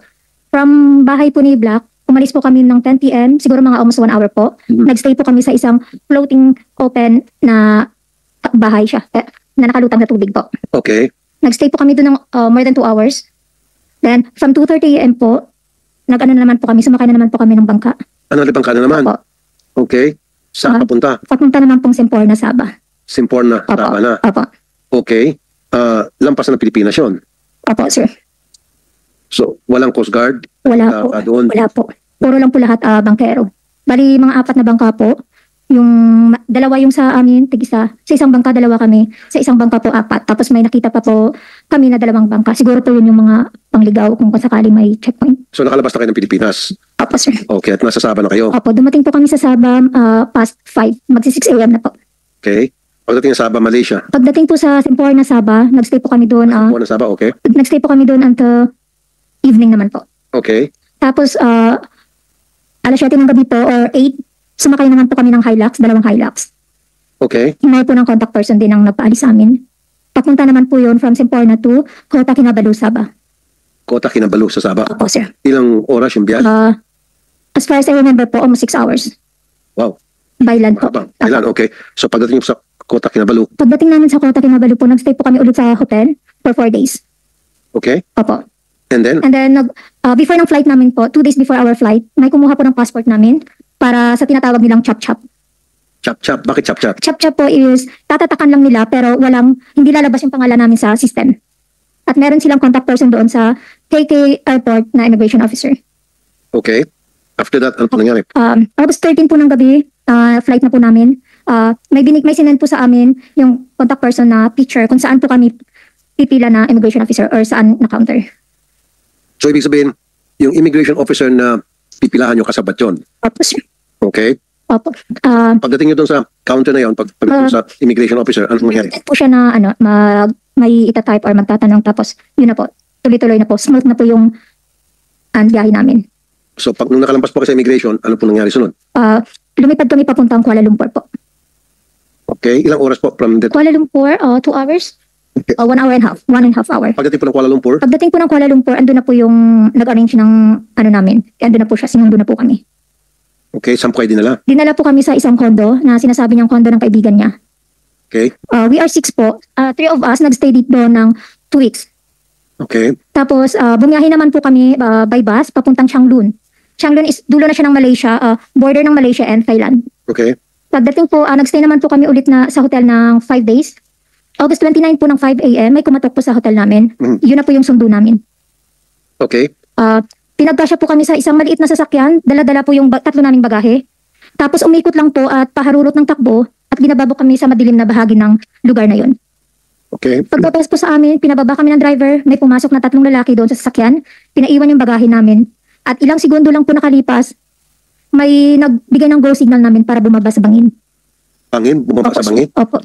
From bahay po ni Black, umalis po kami ng 10 p.m. Siguro mga almost 1 hour po. Nagstay po kami sa isang floating open na bahay siya. Na nakalutang na tubig po. Okay. Nagstay po kami doon ng more than 2 hours. Then from 2:30 a.m. po, nag-ano na naman po kami, sumakay na naman po kami ng bangka. Another bangka na naman? Opo. Okay. Saan papunta? Papunta naman pong Semporna, Sabah. Semporna, Sabah na. Opo. Okay. Lampas na ng Pilipinas yun. Opo, sir. So, walang Coast Guard? Wala po. Doon? Wala po. Puro lang po lahat bangkero. Bali, mga 4 na bangka po. Yung dalawa yung sa amin, tig-isa. Sa isang bangka, 2 kami. Sa isang bangka po, 4. Tapos may nakita pa po kami na 2 bangka. Siguro po yun yung mga pangligaw kung sakali may checkpoint. So, nakalabas na kayo ng Pilipinas? Opo, sir. Okay. At nasa Sabah na kayo? Opo. Dumating po kami sa Sabah past 5. Magsi 6 a.m. na po. Okay. Pagdating sa Sabah, Malaysia? Pagdating po sa Semporna, Sabah, nagstay po kami doon. Semporna, Sabah, okay. Nagstay po kami doon until evening naman po. Okay. Tapos, alas 7 ng gabi po or 8, sumakay naman po kami ng Hilux, 2 Hilux. Okay. May po ng contact person din ang nagpaalis sa amin. Papunta naman po yun from Semporna to Kota Kinabalu, Sabah. Kota Kinabalu sa Sabah? Opo, sir. Ilang oras yung biyahe? As far as I remember po, almost 6 hours. Wow. By land po. By land, okay. So pagdating sa Kota Kinabalu? Pagdating namin sa Kota Kinabalu po, nagstay po kami ulit sa hotel for 4 days. Okay. Opo. And then? And then, before ng flight namin po, 2 days before our flight, may kumuha po ng passport namin para sa tinatawag nilang chop-chop. Chop-chop? Bakit chop-chop? Chop-chop po is, tatatakan lang nila pero hindi lalabas yung pangalan namin sa system. At meron silang contact person doon sa KK Airport na immigration officer. Okay. After that, ano po nangyari? August 13 po ng gabi, flight na po namin. May sinend po sa amin yung contact person na picture kung saan po kami pipila na immigration officer or saan na counter. So, ibig sabihin, yung immigration officer na pipilahan nyo kasabat yun? Opo, sir. Okay. Opo. Pagdating nyo doon sa counter na yun, pagdating sa immigration officer, ano nangyari? Po siya na may itatype or magtatanong tapos yun na po, tuloy-tuloy na po, smooth na po yung biyahe namin. So, nung nakalampas po kayo sa immigration, ano po nangyari sunod? Lumipad kami papuntang Kuala Lumpur po. Okay. Ilang oras po from that? Kuala Lumpur, 2 hours. 1 hour and a half. 1.5 hour. Pagdating po ng Kuala Lumpur? Pagdating po ng Kuala Lumpur, andun na po yung nag-arrange ng namin. Andun na po siya, sinundo na po kami. Okay. Saan po kayo dinala? Dinala po kami sa isang condo na sinasabi niyang condo ng kaibigan niya. Okay. We are 6 po. 3 of us nagstay dito ng 2 weeks. Okay. Tapos, bumiyahe naman po kami by bus papuntang Changlun. Changlun is dulo na siya ng Malaysia, border ng Malaysia and Thailand. Okay. Pagdating po, nagstay naman po kami ulit na sa hotel ng 5 days. August 29 po ng 5 a.m. may kumatok po sa hotel namin. Yun na po yung sundo namin. Okay. Pinagkasya po kami sa isang maliit na sasakyan. Dala-dala po yung 3 naming bagahe. Tapos umikot lang po at paharurot ng takbo at binababa kami sa madilim na bahagi ng lugar na yun. Okay. Pagpapasok po sa amin, pinababa kami ng driver. May pumasok na 3 lalaki doon sa sasakyan. Pinaiwan yung bagahe namin. At ilang segundo lang po nakalipas, may nagbigay ng go signal namin para bumaba sa bangin. Bangin? Bumaba sa bangin? Opo.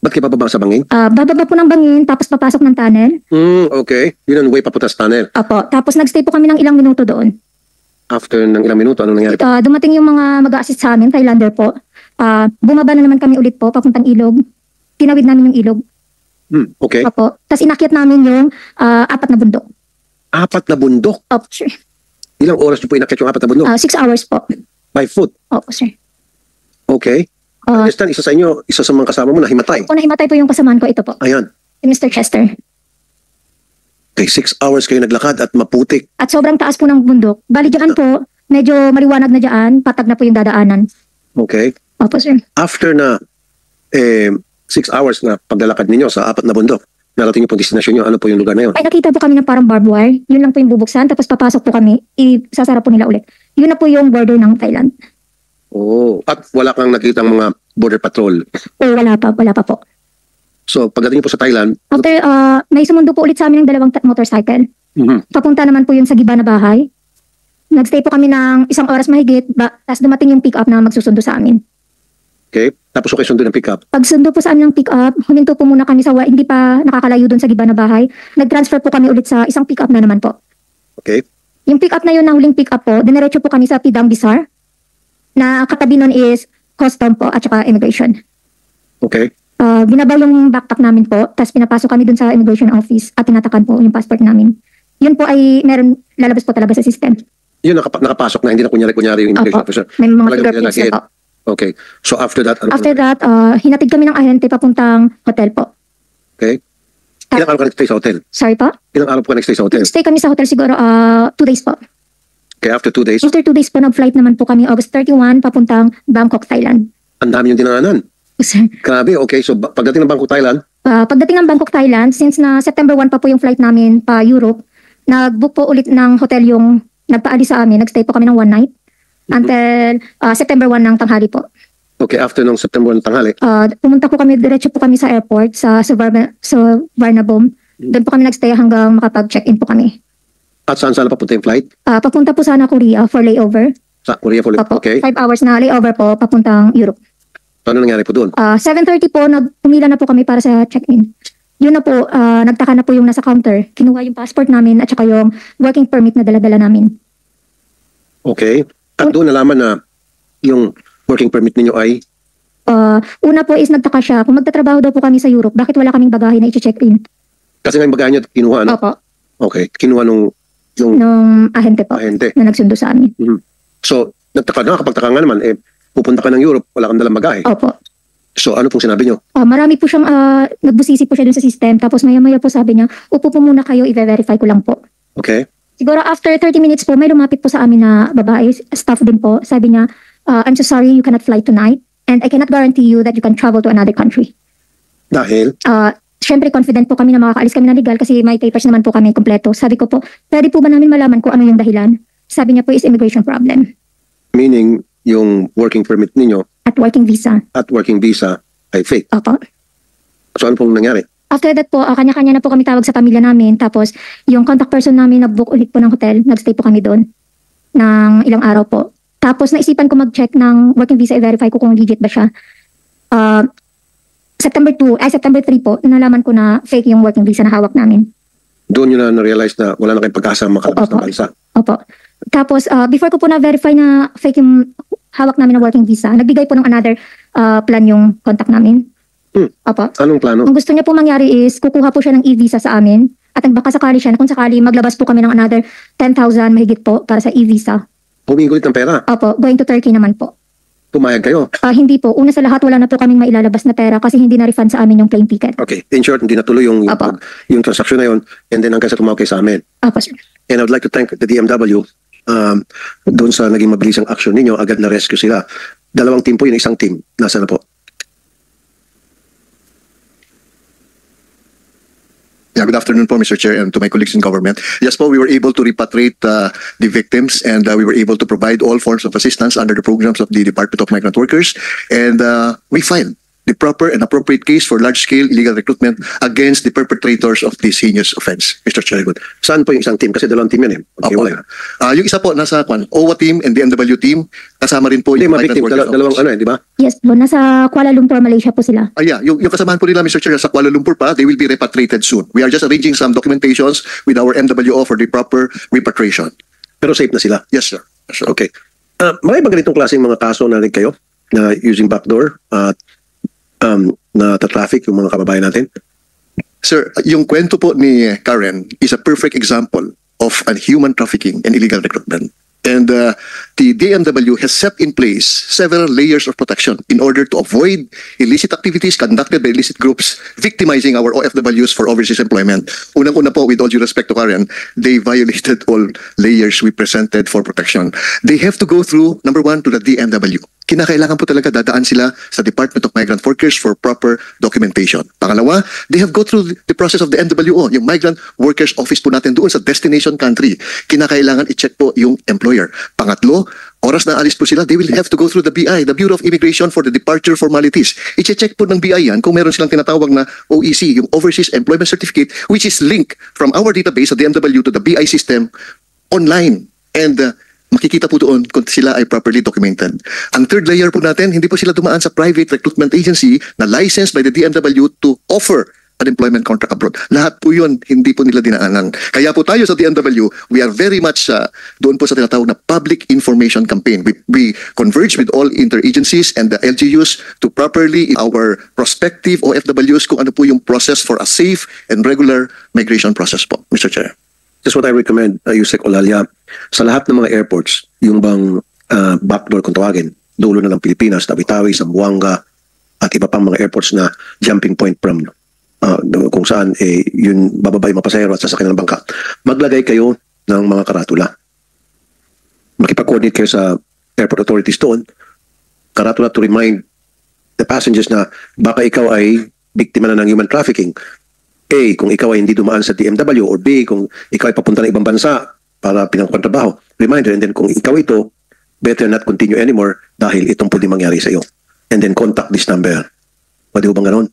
Ba't kayo bababa sa bangin? Bababa po ng bangin, tapos papasok ng tunnel. Okay. Yun ang way papunta sa tunnel. Opo. Tapos nagstay po kami ng ilang minuto doon. After ng ilang minuto, ano nangyari? Dumating yung mga mag-a-assist sa amin, Thailander po. Bumaba na naman kami ulit po, papuntang ilog. Tinawid namin yung ilog. Okay. Opo. Tapos inakyat namin yung 4 na bundok. 4 na bundok? Opo, sir. Ilang oras nyo po inakyat yung 4 na bundok? 6 hours po. By foot? Opo, sir. Okay. I understand, isa sa inyo, isa sa mga kasama mo nahimatay. Kung nahimatay po yung kasamaan ko, ito po. Ayan. Si Mr. Chester. Okay, 6 hours kayo naglakad at maputik. At sobrang taas po ng bundok. Bali dyan po, medyo maliwanag na dyan, patag na po yung dadaanan. Okay. Opo, sir. After na 6 hours na paglalakad ninyo sa 4 na bundok, narating niyo po destination niyo, ano po yung lugar na yun? Ay, nakita po kami ng parang barbed wire. Yun lang po yung bubuksan, tapos papasok po kami, isasara po nila ulit. Yun na po yung border ng Thailand. Oh, at wala kang nakitang mga border patrol? Wala pa po. So, pagdating niyo po sa Thailand? After, may sumundo po ulit sa amin ng 2 motorcycle. Papunta naman po yun sa giba na bahay. Nagstay po kami ng 1 oras mahigit, tapos dumating yung pick-up na magsusundo sa amin. Okay, tapos okay sundo ng pick-up? Pag sundo po sa amin ng pick-up, huminto po muna kami sa hindi pa nakakalayo doon sa giba na bahay. Nag-transfer po kami ulit sa isang pick-up na naman po. Okay. Yung pick-up na yun, na huling pick-up po, dinerecho po kami sa Pidang Bizar, na katabi nun is custom po at saka immigration. Okay. binabaw yung backpack namin po, tapos pinapasok kami dun sa immigration office at tinatakan po yung passport namin. Yun po ay meron, lalabas po talaga sa system. Yun, nakapasok na, hindi na kunyari yung immigration Opo. officer. May mga Talagang fingerprints na nilalagay. po. Okay. So after that, ano After that, hinatid kami ng ahente papuntang hotel po. Okay. Ilang araw ka nag-stay sa hotel? Sorry po? Ilang araw po ka nag-stay sa hotel? Stay kami sa hotel siguro 2 days po. Okay, after 2 days, After 2 days po, nag-flight naman po kami August 31 papuntang Bangkok, Thailand. ang dami yung dinaanan. Sir, Grabe, okay. So pagdating ng Bangkok, Thailand, pagdating ng Bangkok, Thailand, since na September 1 pa po yung flight namin pa Europe, nag-book po ulit ng hotel yung nagpaalis sa amin. Nag-stay po kami ng 1 night until September 1 ng tanghali po. okay, after nung September 1 tanghali, Pumunta po kami, diretso po kami sa airport sa Varnabom. Doon po kami nagstay hanggang makapag-check-in po kami. at saan papunta yung flight? Papunta po sana Korea for layover. Sa Korea for okay. 5 hours na layover po papuntang Europe. So, ano nangyari po doon? 7:30 po, pumila na po kami para sa check-in. Yun na po, nagtaka na po yung nasa counter. Kinuha yung passport namin at saka yung working permit na dala-dala namin. Okay. At doon nalaman na yung working permit ninyo ay Una po is nagtaka siya, kung magtatrabaho daw po kami sa Europe, bakit wala kaming bagahe na i-check-in? kasi nga yung bagahe nyo kinuha, ano? Opo, Okay. Kinuha nung nung ahente po ahente. na nagsundo sa amin. So, nakapagtaka nga naman, pupunta ka ng Europe, wala kang dalang bagahe. Opo. So, ano pong sinabi nyo? Marami po siyang, nagbusisi po siya dun sa system, tapos maya-maya po sabi niya, upo po muna kayo, i-verify ko lang po. Okay. Siguro after 30 minutes po, may lumapit po sa amin na babae, staff din po. Sabi niya, I'm so sorry you cannot fly tonight and I cannot guarantee you that you can travel to another country. Dahil? Siyempre confident po kami na makakaalis kami na legal kasi may papers naman po kami kompleto. Sabi ko po, pwede po ba namin malaman kung ano yung dahilan? Sabi niya po is immigration problem Meaning, yung working permit ninyo at working visa. at working visa ay fake. Opo. So, ano pong nangyari? After that po, kanya-kanya na po kami tawag sa pamilya namin. Tapos, yung contact person namin nag-book ulit po ng hotel. Nag-stay po kami doon ng ilang araw po. Tapos, naisipan ko mag-check ng working visa, i-verify ko kung legit ba siya. September 3 po, nalaman ko na fake yung working visa na hawak namin. Doon nyo na na-realize na wala na kayong pag-asa makalabas ng bansa. Opo. Tapos, before ko po na-verify na fake yung hawak namin na working visa, nagbigay po ng another plan yung contact namin. Opo. Anong plano? Ang gusto niya po mangyari is, kukuha po siya ng e-visa sa amin at nagbaka sakali siya na kung sakali maglabas po kami ng another 10,000 mahigit po para sa e-visa. Humingi ulit ng pera. Opo, going to Turkey naman po. Pumayag kayo. Hindi po. Una sa lahat, wala na po kaming mailalabas na pera kasi hindi na-refund sa amin yung plane ticket. Okay. In short, hindi natuloy yung transaction na yun and then hanggang sa tumawag kayo sa amin. Opo, sir. And I would like to thank the DMW doon sa naging mabilisang action ninyo, agad na rescue sila. 2 team po yun, isang team. Nasa na po? Yeah, good afternoon po, Mr. Chair, and to my colleagues in government. Yes po, we were able to repatriate the victims and we were able to provide all forms of assistance under the programs of the Department of Migrant Workers. And we filed the proper and appropriate case for large-scale illegal recruitment against the perpetrators of this heinous offense, Mr. Chair. Good. Saan po yung isang team? Kasi 2 team yun eh. Okay, wala. Yung isa po, nasa OWA team and the DMW team, kasama rin po Hindi, yung mga victim. Dalawang ano eh, di ba? Yes po. Nasa Kuala Lumpur, Malaysia po sila. Yeah, yung kasamahan po nila, Mr. Chair, sa Kuala Lumpur pa, they will be repatriated soon. We are just arranging some documentations with our MWO for the proper repatriation. Pero safe na sila? Yes, sir. Yes, sir. Okay. May ba ganitong klaseng mga kaso na rin kayo na using backdoor at na traffic yung mga kababayan natin? Sir, yung kwento po ni Karen is a perfect example of human trafficking and illegal recruitment. And the DMW has set in place several layers of protection in order to avoid illicit activities conducted by illicit groups victimizing our OFWs for overseas employment. Unang-una po, with all due respect to Karen, they violated all layers we presented for protection. They have to go through, number 1, to the DMW. Kinakailangan po talaga dadaan sila sa Department of Migrant Workers for proper documentation. Pangalawa, they have go through the process of the MWO, yung Migrant Workers Office po natin doon sa destination country. Kinakailangan i-check po yung employer. Pangatlo, oras na alis po sila, they will have to go through the BI, the Bureau of Immigration for the departure formalities. I-check po ng BI yan kung meron silang tinatawag na OEC, yung Overseas Employment Certificate, which is linked from our database sa DMW to the BI system online. And makikita po doon kung sila ay properly documented. Ang third layer po natin, hindi po sila dumaan sa private recruitment agency na licensed by the DMW to offer an employment contract abroad. Lahat po yun, hindi po nila dinaanan. Kaya po tayo sa DMW, we are very much doon po sa tinatawag na public information campaign. We converge with all interagencies and the LGUs to properly our prospective OFWs kung ano po yung process for a safe and regular migration process po, Mr. Chair. Just what I recommend, Yusek Olalia, sa lahat ng mga airports, yung bang backdoor kung tawagin, dulo na ng Pilipinas, Tawi-Tawi, Zamboanga, at iba pang mga airports na jumping point from kung saan yun bababa yung mga pasahero at sasakyan ng bangka. Maglagay kayo ng mga karatula. Makipag-coordinate kayo sa airport authorities doon. Karatula to remind the passengers na baka ikaw ay biktima na ng human trafficking. A, kung ikaw ay hindi dumaan sa DMW, or B, kung ikaw ay papunta ng ibang bansa para pinangkontrabaho. Reminder, and then kung ikaw ito, better not continue anymore dahil itong pwede mangyari sa iyo. And then contact this number. Pwede ko bang ganon?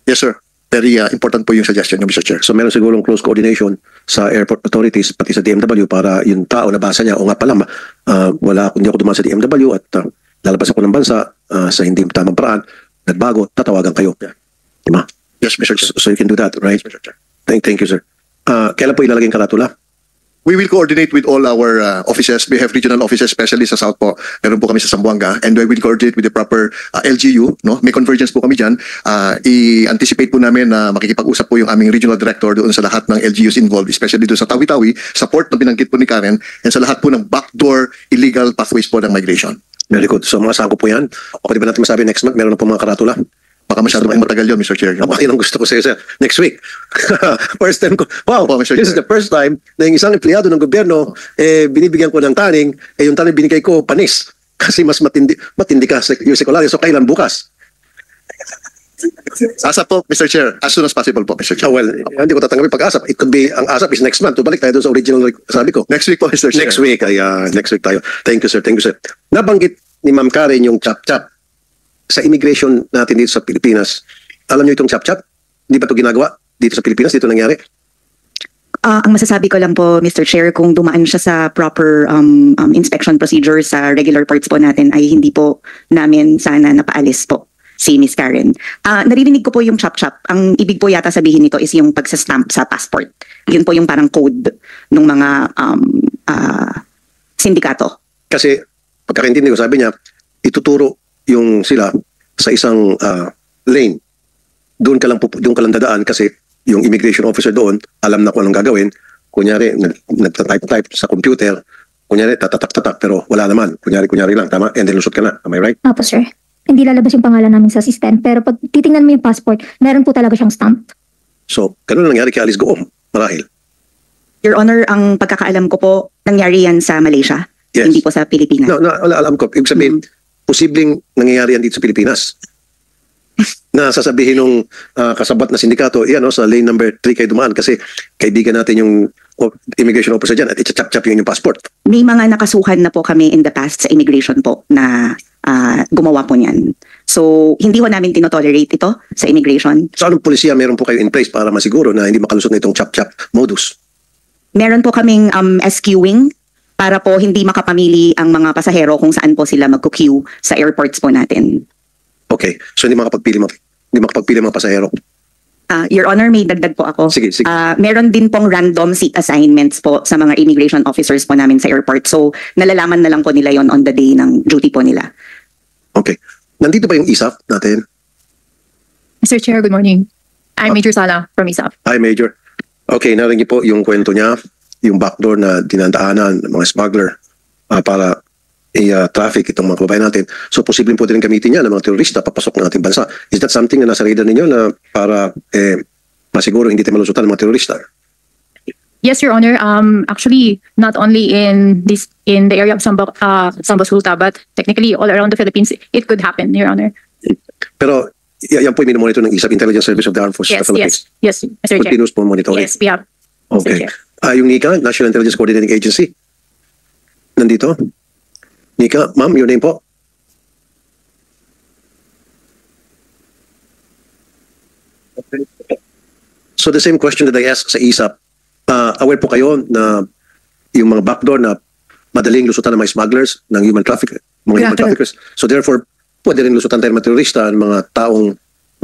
Yes, sir. Very important po yung suggestion niyo, Mr. Chair. So meron sigurong close coordination sa airport authorities pati sa DMW para yung tao na basa niya, o nga pala, hindi ako dumaan sa DMW at lalabas ako ng bansa sa hindi tamang paraan, nagbago, tatawagan kayo. Diba? Yes, Mr. Chair. So you can do that, right? Yes, Mr. Chair. Thank you, sir. Kailan po ilalagay yung karatula? We will coordinate with all our offices. We have regional offices, especially sa South po. Meron po kami sa Zamboanga, and we will coordinate with the proper LGU. No? May convergence po kami dyan. I-anticipate po namin na makikipag-usap po yung aming regional director doon sa lahat ng LGUs involved, especially doon sa Tawi-Tawi, sa port na binanggit po ni Karen, and sa lahat po ng backdoor illegal pathways po ng migration. Very good. So mga sako po yan. Pwede ba natin masabi next month meron na po mga karatula? Baka masyado matagal yun, Mr. Chair. Yan ang gusto ko sa iyo, next week. First time ko. Wow, Mr. this is the first time na yung isang empleyado ng gobyerno, binibigyan ko ng taning, yung taning binigay ko, panis. Kasi mas matindi ka sa Yusek Olalia. So kailan bukas? ASAP po, Mr. Chair. As soon as possible po, Mr. Chair. Well, hindi ko tatanggapin pag-ASAP. It could be, ang ASAP is next month. Balik tayo doon sa original sabi ko. Next week po, Mr. Chair. Next week. Next week tayo. Thank you, sir. Thank you, sir. Nabanggit ni Ma'am Karen yung chap-chap sa immigration natin dito sa Pilipinas. Alam niyo itong chap-chap? Hindi ba ito ginagawa dito sa Pilipinas? Dito nangyari? Ang masasabi ko lang po, Mr. Chair, kung dumaan siya sa proper inspection procedure sa regular parts po natin, ay hindi po namin sana napaalis po si Miss Karen. Naririnig ko po yung chap-chap. Ang ibig po yata sabihin nito is yung pagsastamp sa passport. Yun po yung parang code ng mga sindikato. Kasi, pagkakaintindi ko, sabi niya, ituturo yung sila sa isang lane. Doon ka lang dadaan kasi yung immigration officer doon, alam na kung anong gagawin. Kunyari, nagtatype sa computer. Kunyari, tatatak-tatak, pero wala naman. Kunyari lang, tama? And then lusot ka na. Am I right? Opo, sir. Hindi lalabas yung pangalan namin sa system. Pero pag titingnan mo yung passport, meron po talaga siyang stamp. So, ganun nangyari kay Alice Goong, marahil. Your Honor, ang pagkakaalam ko po, nangyari yan sa Malaysia. Yes. Hindi po sa Pilipinas. No, alam ko. Ibig sabihin, posibleng nangyayari yan dito sa Pilipinas. Na sasabihin nung kasabat na sindikato, yan, sa lane number 3 kayo dumaan kasi kaibigan natin yung immigration officer dyan at itchap-chap yung passport. May mga nakasuhan na po kami in the past sa immigration po na gumawa po niyan. So, hindi ho namin tinotolerate ito sa immigration. So, anong polisiya meron po kayo in place para masiguro na hindi makalusot na itong chap-chap modus? Meron po kaming SQing para po hindi makapamili ang mga pasahero kung saan po sila mag-queue sa airports po natin. Okay. So hindi makapagpili mga pasahero? Your Honor, may dagdag po ako. Sige. Meron din pong random seat assignments po sa mga immigration officers po namin sa airport. So nalalaman na lang po nila yon on the day ng duty po nila. Okay. Nandito ba yung ISAF natin? Mr. Chair, good morning. I'm Major Sala from ISAF. Hi, Major. Okay, narinig po yung kwento niya, yung backdoor na dinadaanan ng mga smuggler para i-traffic itong mga kababayan natin. So, posibleng po din gamitin niya ng mga terorista papasok ng ating bansa. Is that something na nasa radar ninyo na para masiguro hindi tayo malusutan ng mga terorista? Yes, Your Honor. Actually, not only in the area of Sambos Sulta, but technically all around the Philippines, it could happen, Your Honor. Pero yan po yung minomonitor ng ISAF, Intelligence Service of the Armed Forces of the Philippines. Yes, Mr. Chair. Continuous po monitoring. Yes, we have. Okay. Yung NICA, National Intelligence Coordinating Agency. Nandito? Nika, ma'am, your name po? So the same question that I asked sa ISAP, aware po kayo na yung mga backdoor na madaling lusutan ng mga smugglers, ng human traffickers. So therefore, pwede rin lusutan tayo ng mga terorista, ng mga taong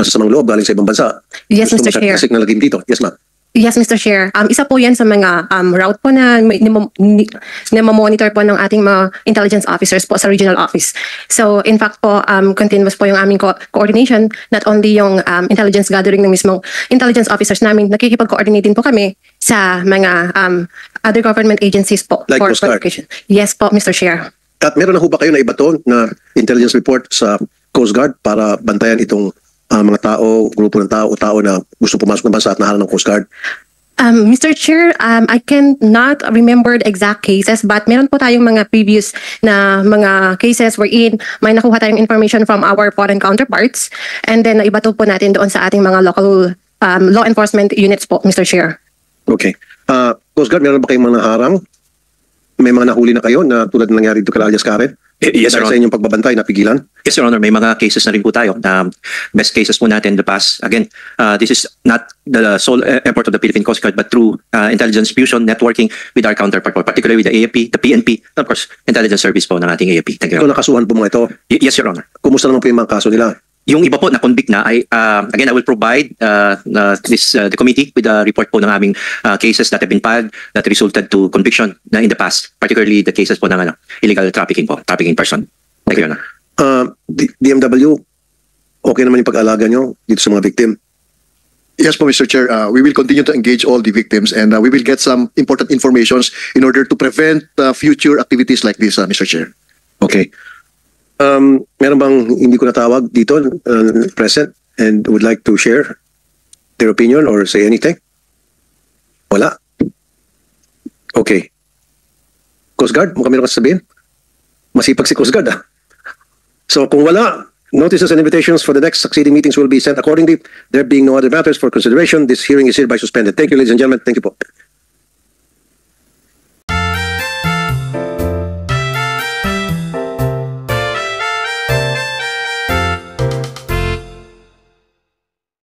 masasamang loob galing sa ibang bansa. Yes, Gusto Mr. Chair. mag-signal na game dito. Yes, ma'am. Yes, Mr. Chair. Isa po yan sa mga route po na monitor po ng ating mga intelligence officers po sa regional office. So, in fact po, continuous po yung aming coordination, not only yung intelligence gathering ng mismong intelligence officers namin, nakikipag-coordinate din po kami sa mga other government agencies po. Like for Coast Guard? verification. Yes po, Mr. Chair. At meron na ho ba kayo na ibato na intelligence report sa Coast Guard para bantayan itong mga tao, grupo ng tao o tao na gusto pumasok ng bansa at nahalang ng Coast Guard? Mr. Chair, I can not remember the exact cases, but meron po tayong mga previous na mga cases wherein may nakuha tayong information from our foreign counterparts, and then naibato po natin doon sa ating mga local law enforcement units po, Mr. Chair. Okay. Coast Guard, meron ba kayong mga harang? May mga nahuli na kayo na tulad ng nangyari dito kay alias Karen? Yes, Your Dahil sa Honor. inyong pagbabantay, napigilan? Yes, Your Honor. May mga cases na rin po tayo. Best cases po natin in the past. Again, this is not the sole effort of the Philippine Coast Guard, but through intelligence fusion, networking with our counterpart, particularly with the AFP, the PNP, and of course, intelligence service po ng ating AFP. Thank you, Ito Your Honor. nakasuhan po mga ito. Yes, Your Honor. Kumusta naman po yung mga kaso nila? Yung iba po na convict na ay again I will provide the committee with a report po ng aming cases that have been filed that resulted to conviction na in the past, particularly the cases po ng illegal trafficking person. Thank you, Your Honor. DMW, okay naman yung pag-alaga nyo dito sa mga victim? Yes po, Mr. Chair. We will continue to engage all the victims, and we will get some important informations in order to prevent future activities like this, Mr. Chair. Okay. Meron bang hindi ko natawag dito, present, and would like to share their opinion or say anything? Wala? Okay. Coast Guard, mukhang meron ka sabihin? Masipag si Coast Guard, ah. So kung wala, notices and invitations for the next succeeding meetings will be sent accordingly. There being no other matters for consideration, this hearing is hereby suspended. Thank you, ladies and gentlemen. Thank you po.